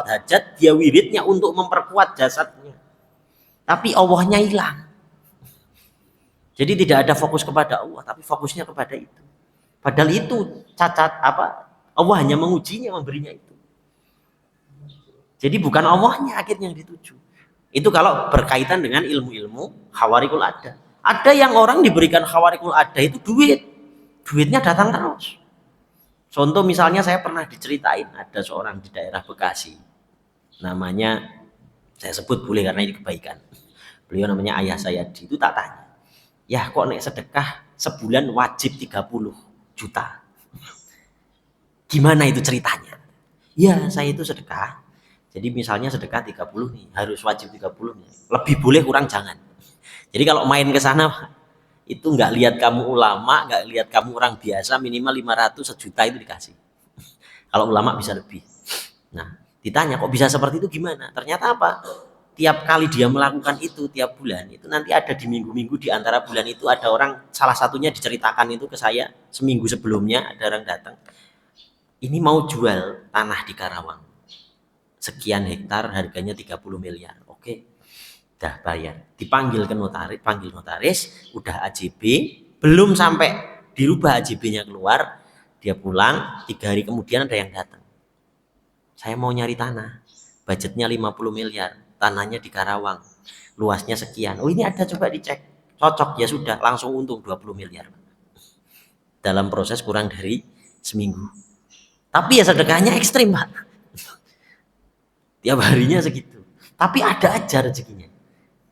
hajat, dia wiridnya untuk memperkuat jasadnya. Tapi Allahnya hilang. Jadi tidak ada fokus kepada Allah, tapi fokusnya kepada itu. Padahal itu cacat apa? Allah hanya mengujinya, memberinya itu. Jadi bukan Allahnya akhirnya yang dituju. Itu kalau berkaitan dengan ilmu-ilmu khawarikul ada. Ada yang orang diberikan khawarikul ada itu duit. Duitnya datang terus. Contoh misalnya saya pernah diceritain ada seorang di daerah Bekasi. Namanya saya sebut boleh karena ini kebaikan. Beliau namanya Ayah Sayadi. Itu tak tanya. Ya kok nek sedekah sebulan wajib 30 juta. Gimana itu ceritanya? Ya saya itu sedekah. Jadi misalnya sedekah 30 nih, harus wajib 30 nih. Lebih boleh kurang jangan. Jadi kalau main ke sana itu nggak lihat kamu ulama, nggak lihat kamu orang biasa, minimal 500 sejuta itu dikasih. Kalau ulama bisa lebih. Nah, ditanya kok bisa seperti itu gimana? Ternyata apa? Tiap kali dia melakukan itu tiap bulan, itu nanti ada di minggu-minggu di antara bulan itu ada orang, salah satunya diceritakan itu ke saya seminggu sebelumnya ada orang datang. Ini mau jual tanah di Karawang. Sekian hektar harganya 30 miliar. Oke. Udah bayar. Dipanggil ke notaris, panggil notaris, udah AJB, belum sampai dirubah AJB-nya keluar, dia pulang, 3 hari kemudian ada yang datang. Saya mau nyari tanah. Budgetnya 50 miliar. Tanahnya di Karawang. Luasnya sekian. Oh, ini ada, coba dicek. Cocok, ya sudah, langsung untung 20 miliar. Dalam proses kurang dari seminggu. Tapi ya sedekahnya ekstrim, Pak. Tiap harinya segitu. Tapi ada aja rezekinya.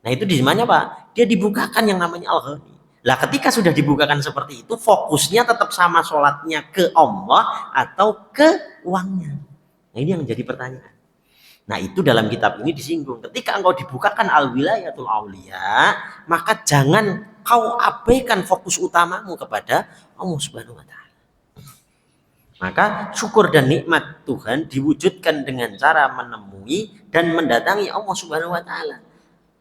Nah itu di mana Pak? Dia dibukakan yang namanya al-ghani. Lah ketika sudah dibukakan seperti itu, fokusnya tetap sama sholatnya ke Allah atau ke uangnya. Nah ini yang menjadi pertanyaan. Nah itu dalam kitab ini disinggung. Ketika engkau dibukakan al-wilayatul aulia, maka jangan kau abaikan fokus utamamu kepada Allah Subhanahu wa Ta'ala. Maka syukur dan nikmat Tuhan diwujudkan dengan cara menemui dan mendatangi Allah Subhanahu wa Ta'ala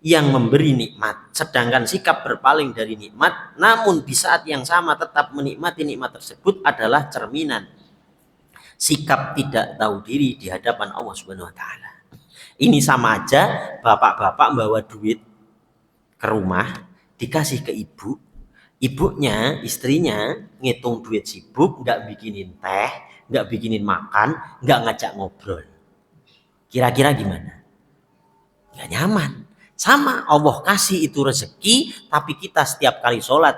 yang memberi nikmat, sedangkan sikap berpaling dari nikmat namun di saat yang sama tetap menikmati nikmat tersebut adalah cerminan sikap tidak tahu diri di hadapan Allah Subhanahu wa Ta'ala. Ini sama aja bapak-bapak bawa duit ke rumah dikasih ke ibu, ibunya, istrinya ngitung duit sibuk, nggak bikinin teh, nggak bikinin makan, nggak ngajak ngobrol. Kira-kira gimana? Nggak nyaman. Sama, Allah kasih itu rezeki, tapi kita setiap kali sholat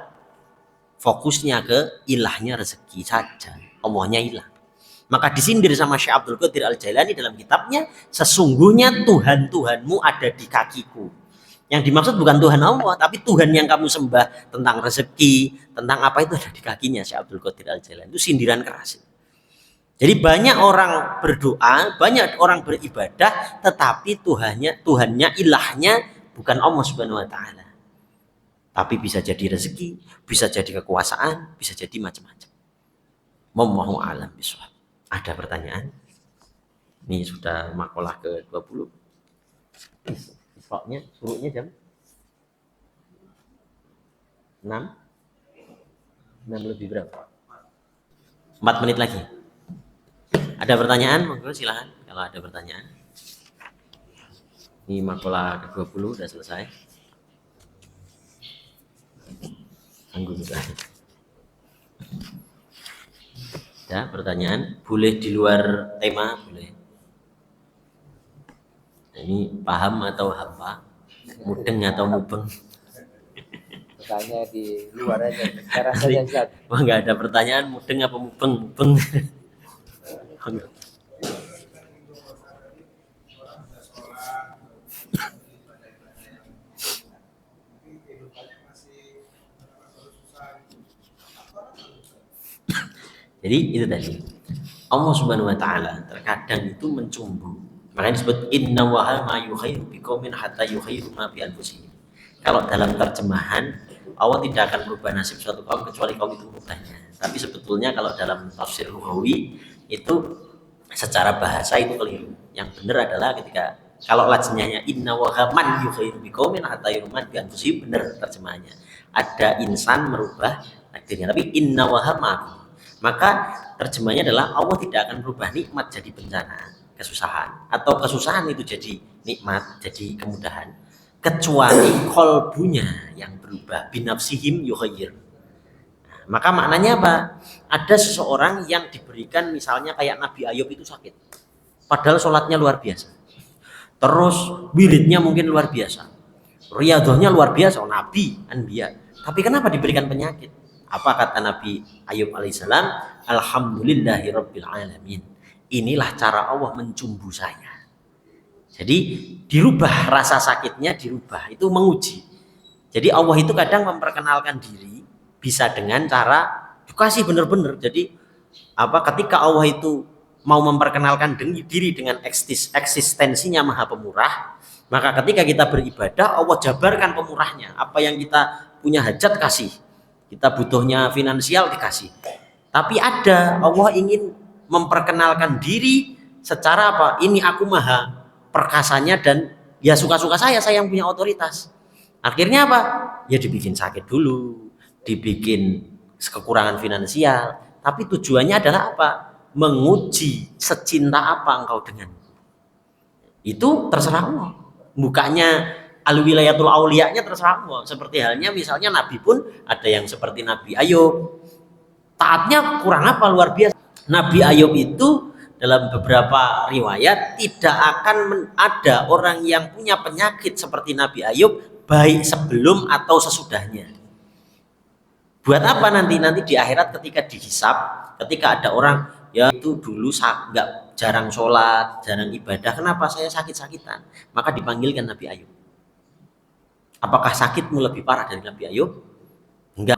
fokusnya ke ilahnya rezeki saja. Allahnya hilang. Maka disindir sama Syekh Abdul Qadir Al-Jailani dalam kitabnya, sesungguhnya Tuhan-Tuhanmu ada di kakiku. Yang dimaksud bukan Tuhan Allah, tapi Tuhan yang kamu sembah tentang rezeki, tentang apa itu ada di kakinya Syekh Abdul Qadir Al-Jailani. Itu sindiran keras. Jadi banyak orang berdoa, banyak orang beribadah, tetapi Tuhannya, ilahnya bukan Allah Subhanahu wa Ta'ala. Tapi bisa jadi rezeki, bisa jadi kekuasaan, bisa jadi macam-macam. Wallahu a'lam bishawab. Ada pertanyaan? Ini sudah makalah ke-20. Isroknya, suruhnya jam 6? 6 lebih berapa? 4 menit lagi. Ada pertanyaan? Monggo silahkan kalau ada pertanyaan. Ini makalah ke-20 sudah selesai. Tunggu sudah. Ada pertanyaan? Boleh di luar tema, boleh. Ini paham atau apa? Mudeng atau mubeng? tanya di luar aja. Cara saja Ustaz. Wah, nggak ada pertanyaan, mudeng apa mubeng? Jadi itu tadi. Allah Subhanahu wa taala terkadang itu mencumbu. Makanya disebut inna waha ma yukhairu biqaumin hatta yukhairu ma bi anfusihim. Kalau dalam terjemahan Allah tidak akan merubah nasib suatu kaum kecuali kaum itu merubahnya. Tapi sebetulnya kalau dalam tafsir Lughawi itu secara bahasa itu keliru. Yang benar adalah ketika kalau lajnanya inna waha man yukhairu biqaumin hatta yukhairu ma bi anfusihim, benar terjemahannya. Ada insan merubah takdirnya, tapi inna waha ma. Maka terjemahnya adalah Allah tidak akan berubah nikmat jadi bencana, kesusahan, atau kesusahan itu jadi nikmat, jadi kemudahan, kecuali kolbunya yang berubah. Binafsihim yukhayyir. Maka maknanya apa? Ada seseorang yang diberikan misalnya kayak Nabi Ayub itu sakit, padahal sholatnya luar biasa, terus wiridnya mungkin luar biasa, riyadhahnya luar biasa, Nabi, Anbiya, tapi kenapa diberikan penyakit? Apa kata Nabi Ayub alaihissalam? Alhamdulillahirabbil alamin. Inilah cara Allah mencumbu saya. Jadi dirubah rasa sakitnya, dirubah. Itu menguji. Jadi Allah itu kadang memperkenalkan diri bisa dengan cara dikasih benar-benar. Jadi ketika Allah itu mau memperkenalkan diri dengan eksistensinya Maha Pemurah, maka ketika kita beribadah Allah jabarkan pemurahnya. Apa yang kita punya hajat kasih. Kita butuhnya finansial dikasih. Tapi ada Allah ingin memperkenalkan diri secara apa? Ini aku maha perkasanya dan ya suka-suka saya yang punya otoritas. Akhirnya apa? Ya dibikin sakit dulu, dibikin kekurangan finansial. Tapi tujuannya adalah apa? Menguji secinta apa engkau denganku. Itu terserah Allah. Bukannya al-wilayatul auliyanya terserah Allah. Seperti halnya misalnya Nabi pun ada yang seperti Nabi Ayub. Taatnya kurang apa luar biasa. Nabi Ayub itu dalam beberapa riwayat tidak akan ada orang yang punya penyakit seperti Nabi Ayub baik sebelum atau sesudahnya. Buat apa nanti di akhirat ketika dihisab, ketika ada orang ya itu dulu nggak jarang sholat, jarang ibadah, kenapa saya sakit-sakitan? Maka dipanggilkan Nabi Ayub. Apakah sakitmu lebih parah dari Nabi Ayub? Enggak.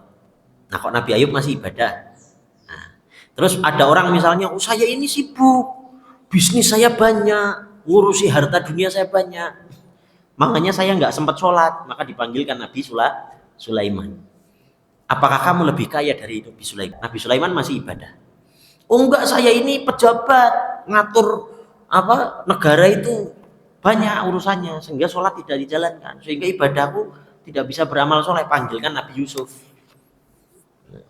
Nah kok Nabi Ayub masih ibadah? Nah, terus ada orang misalnya, saya ini sibuk, bisnis saya banyak, ngurusi harta dunia saya banyak, makanya saya nggak sempat sholat. Maka dipanggilkan Nabi Sulaiman. Apakah kamu lebih kaya dari Nabi Sulaiman? Nabi Sulaiman masih ibadah. Oh enggak, saya ini pejabat, ngatur negara itu banyak urusannya sehingga sholat tidak dijalankan, sehingga ibadahku tidak bisa beramal soleh. Panggilkan Nabi Yusuf.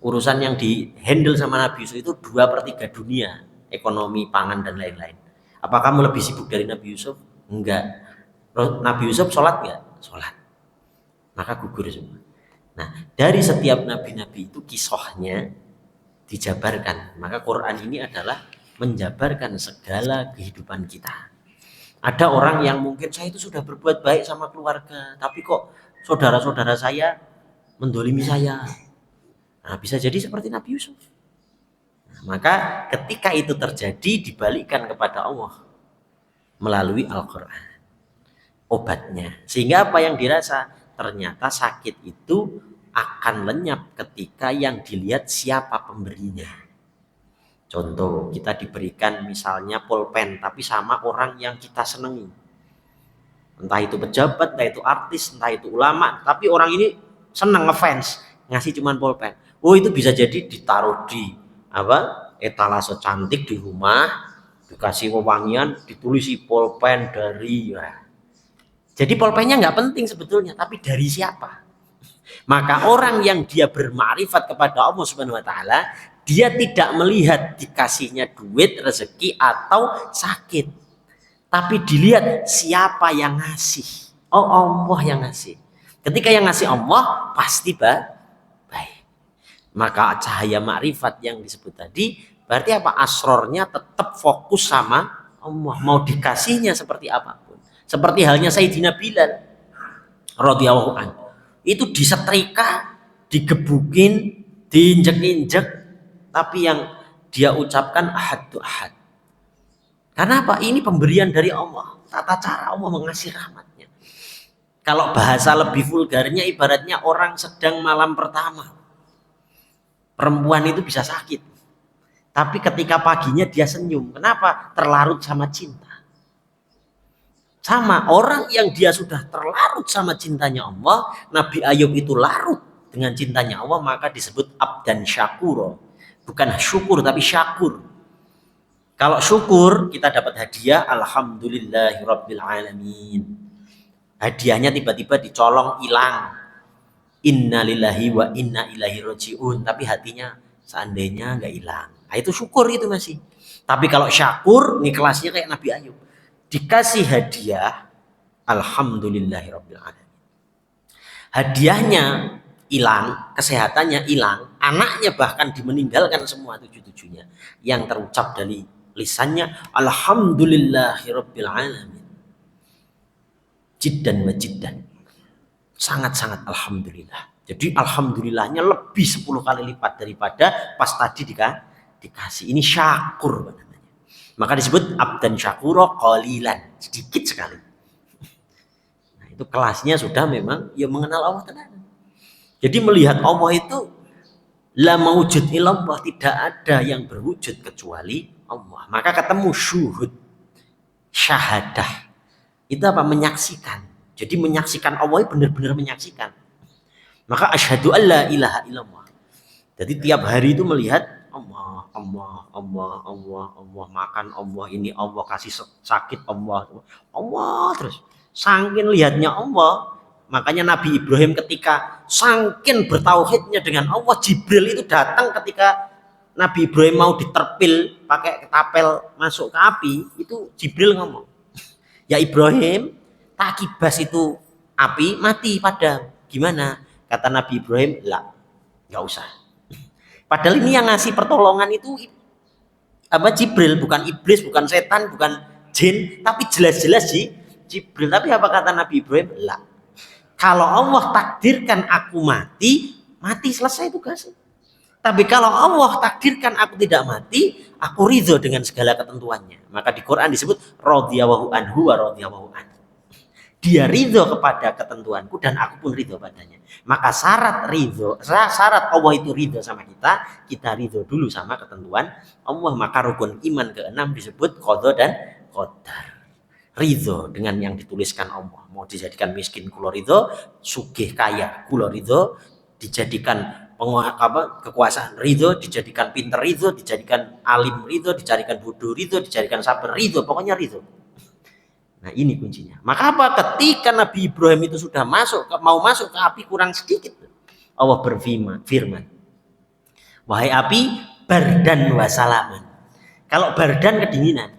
Urusan yang dihandle sama Nabi Yusuf itu 2/3 dunia, ekonomi, pangan dan lain-lain. Apa kamu lebih sibuk dari Nabi Yusuf? Enggak. Nabi Yusuf sholat enggak? Sholat. Maka gugur semua. Nah dari setiap nabi-nabi itu kisahnya dijabarkan. Maka Quran ini adalah menjabarkan segala kehidupan kita. Ada orang yang mungkin saya itu sudah berbuat baik sama keluarga, tapi kok saudara-saudara saya mendolimi saya. Nah, bisa jadi seperti Nabi Yusuf. Nah, maka ketika itu terjadi dibalikkan kepada Allah melalui Al-Quran. Obatnya. Sehingga apa yang dirasa? Ternyata sakit itu akan lenyap ketika yang dilihat siapa pemberinya. Contoh, kita diberikan misalnya pulpen tapi sama orang yang kita senangi. Entah itu pejabat, entah itu artis, entah itu ulama, tapi orang ini senang ngefans, ngasih cuman pulpen. Oh, itu bisa jadi ditaruh di etalase cantik di rumah, dikasih wewangian, ditulisi pulpen dari Jadi pulpennya nggak penting sebetulnya, tapi dari siapa? Maka orang yang dia bermakrifat kepada Allah Subhanahu wa taala, dia tidak melihat dikasihnya duit, rezeki atau sakit. Tapi dilihat siapa yang ngasih. Oh, Allah yang ngasih. Ketika yang ngasih Allah pasti baik. Maka cahaya makrifat yang disebut tadi berarti apa? Asrornya tetap fokus sama Allah. Mau dikasihnya seperti apapun. Seperti halnya Sayyidina Bilal radhiyallahu anhu. Itu disetrika digebukin, diinjek-injek, tapi yang dia ucapkan ahad tu ahad. Karena apa? Ini pemberian dari Allah, tata cara Allah mengasih rahmatnya. Kalau bahasa lebih vulgarnya, ibaratnya orang sedang malam pertama. Perempuan itu bisa sakit, tapi ketika paginya dia senyum. Kenapa? Terlarut sama cinta. Sama orang yang dia sudah terlarut sama cintanya Allah, Nabi Ayub itu larut dengan cintanya Allah, maka disebut abdan syakuro. Bukan syukur tapi syakur. Kalau syukur kita dapat hadiah, alhamdulillahirabbil alamin. Hadiahnya tiba-tiba dicolong hilang. Innalillahi wa inna ilaihi rajiun, tapi hatinya seandainya nggak hilang. Nah, itu syukur itu masih. Tapi kalau syakur, nih kelasnya kayak Nabi Ayub. Dikasih hadiah, alhamdulillahirabbil alamin. Hadiahnya hilang, kesehatannya hilang, anaknya bahkan dimeninggalkan semua tujuh-tujuhnya. Yang terucap dari lisannya, alhamdulillahirabbil alamin. Jiddan wa jiddan. Sangat-sangat alhamdulillah. Jadi alhamdulillahnya lebih 10 kali lipat daripada pas tadi dikasih. Ini syakur namanya. Maka disebut abdan syakuro qalilan, sedikit sekali. Nah, itu kelasnya sudah memang ya mengenal Allah tenan. Jadi melihat Allah itu la maujud illallah, tidak ada yang berwujud kecuali Allah. Maka ketemu syuhud, syahadah. Itu apa? Menyaksikan. Jadi menyaksikan Allah benar-benar menyaksikan. Maka asyhadu alla ilaha illallah. Jadi tiap hari itu melihat Allah, Allah, Allah, Allah, Allah, makan Allah, ini Allah, kasih sakit Allah, Allah terus. Sangkin lihatnya Allah, makanya Nabi Ibrahim ketika sangkin bertauhidnya dengan Allah, Jibril itu datang ketika Nabi Ibrahim mau diterpil pakai ketapel masuk ke api, itu Jibril ngomong, ya Ibrahim, tak kibas itu api mati padam. Gimana? Kata Nabi Ibrahim, lah, nggak usah. Padahal ini yang ngasih pertolongan itu apa? Jibril, bukan iblis, bukan setan, bukan jin, tapi jelas-jelas Jibril. Tapi apa kata Nabi Ibrahim? Lah, kalau Allah takdirkan aku mati, mati selesai tugasnya. Tapi kalau Allah takdirkan aku tidak mati, aku ridho dengan segala ketentuannya. Maka di Quran disebut radhiyallahu anhu wa radhiyallahu anhu. Dia ridho kepada ketentuanku dan aku pun ridho padanya. Maka syarat Allah itu ridho sama kita, kita ridho dulu sama ketentuan Allah. Maka rukun iman ke-6 disebut qadha dan qadar. Ridho dengan yang dituliskan Allah. Mau dijadikan miskin kula ridho, sugih kaya kula ridho, dijadikan kekuasaan ridho, dijadikan pinter ridho, dijadikan alim ridho, dijadikan bodoh ridho, dijadikan sabar ridho, pokoknya ridho. Nah ini kuncinya. Maka apa? Ketika Nabi Ibrahim itu sudah mau masuk ke api kurang sedikit, Allah berfirman, wahai api, bardan wa salaman. Kalau bardan kedinginan,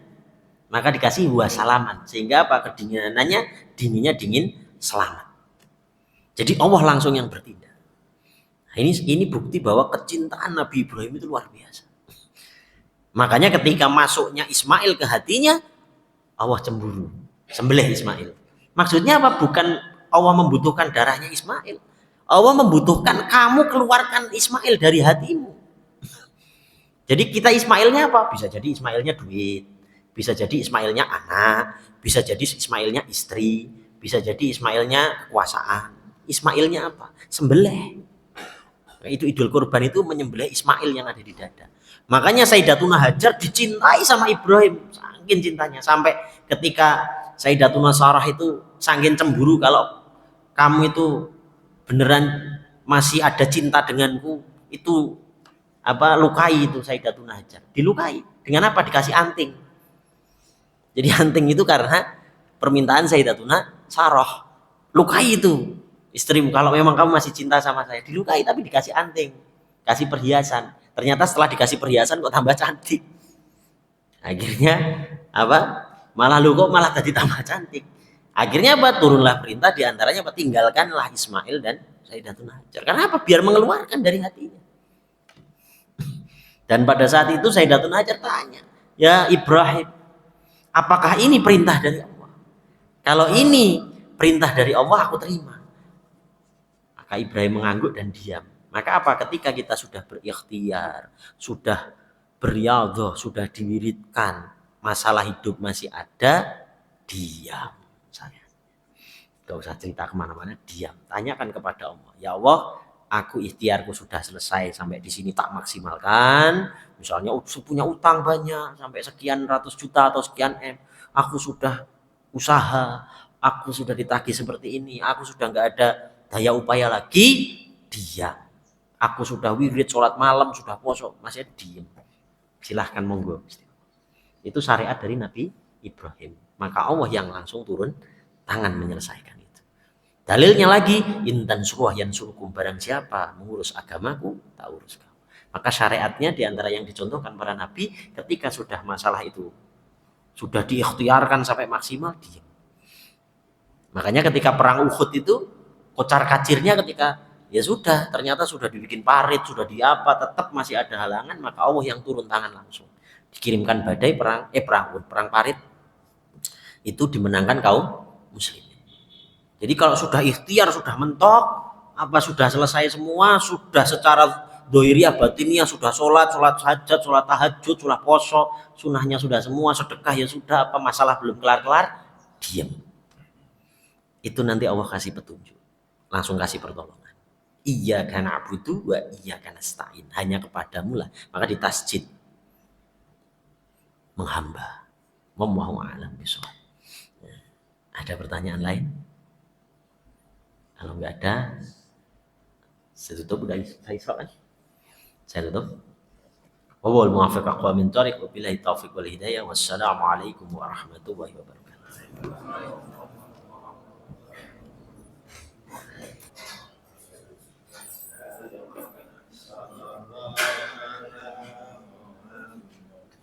maka dikasih wa salaman, sehingga apa? Kedinginannya dinginnya dingin selamat. Jadi Allah langsung yang bertindak. Nah, ini bukti bahwa kecintaan Nabi Ibrahim itu luar biasa. Makanya ketika masuknya Ismail ke hatinya, Allah cemburu. Sembelih Ismail. Maksudnya apa? Bukan Allah membutuhkan darahnya Ismail. Allah membutuhkan kamu keluarkan Ismail dari hatimu. Jadi kita Ismailnya apa? Bisa jadi Ismailnya duit, bisa jadi Ismailnya anak, bisa jadi Ismailnya istri, bisa jadi Ismailnya kekuasaan. Ismailnya apa? Sembelih. Nah, itu Idul Kurban itu menyembelih Ismail yang ada di dada. Makanya Sayyidatuna Hajar dicintai sama Ibrahim, saking cintanya, sampai ketika Sayyidatuna Sarah itu saking cemburu, kalau kamu itu beneran masih ada cinta denganku, itu apa, lukai itu Sayyidatuna Hajar. Dilukai dengan apa? Dikasih anting. Jadi anting itu karena permintaan Sayyidatuna Sarah. Lukai itu istrimu, kalau memang kamu masih cinta sama saya. Dilukai tapi dikasih anting, kasih perhiasan. Ternyata setelah dikasih perhiasan kok tambah cantik. Akhirnya apa? Malah tadi tambah cantik. Akhirnya apa? Turunlah perintah, diantaranya apa? Tinggalkanlah Ismail dan Sayyidatuna Hajar. Karena apa? Biar mengeluarkan dari hatinya. Dan pada saat itu Sayyidatuna Hajar tanya, ya Ibrahim, apakah ini perintah dari Allah? Kalau ini perintah dari Allah, aku terima. Maka Ibrahim mengangguk dan diam. Maka apa? Ketika kita sudah berikhtiar, sudah beriadah, sudah diwiridkan, masalah hidup masih ada, diam saya. Gak usah cerita kemana-mana, diam. Tanyakan kepada Allah. Ya Allah, aku ikhtiarku sudah selesai sampai di sini tak maksimalkan. Misalnya punya utang banyak sampai sekian ratus juta atau sekian M. Aku sudah usaha, aku sudah ditagih seperti ini, aku sudah nggak ada daya upaya lagi, diam. Aku sudah wirid, sholat malam, sudah puasa, masih diam. Silahkan monggo. Itu syariat dari Nabi Ibrahim. Maka Allah yang langsung turun tangan menyelesaikan itu. Dalilnya lagi, intan suruh yang suruhkum, barang siapa mengurus agamaku, tak urus kamu. Maka syariatnya diantara yang dicontohkan para nabi, ketika sudah masalah itu sudah diikhtiarkan sampai maksimal, diam. Makanya ketika perang Uhud itu, kocar kacirnya ketika ya sudah, ternyata sudah dibikin parit, sudah diapa, tetap masih ada halangan, maka Allah yang turun tangan langsung. Dikirimkan badai perang parit itu dimenangkan kaum muslim. Jadi kalau sudah ikhtiar, sudah mentok, apa sudah selesai semua, sudah secara dohiriah batiniah, sudah sholat hajat, sholat tahajud, sholat poso, sunahnya sudah semua, sedekah ya sudah, apa masalah belum kelar-kelar, diam. Itu nanti Allah kasih petunjuk, langsung kasih pertolongan. Iyyaka na'budu wa iyyaka nasta'in, hanya kepadamu lah. Maka di tasjid menghamba. Wallahu a'lam bishawab. Ada pertanyaan lain? Kalau nggak ada, saya tutup. Udah saya kan? Saya tutup. Wal muwaffiq aqwamin thariq wa billahi taufiq wal hidayah. Wassalamualaikum warahmatullahi wabarakatuh.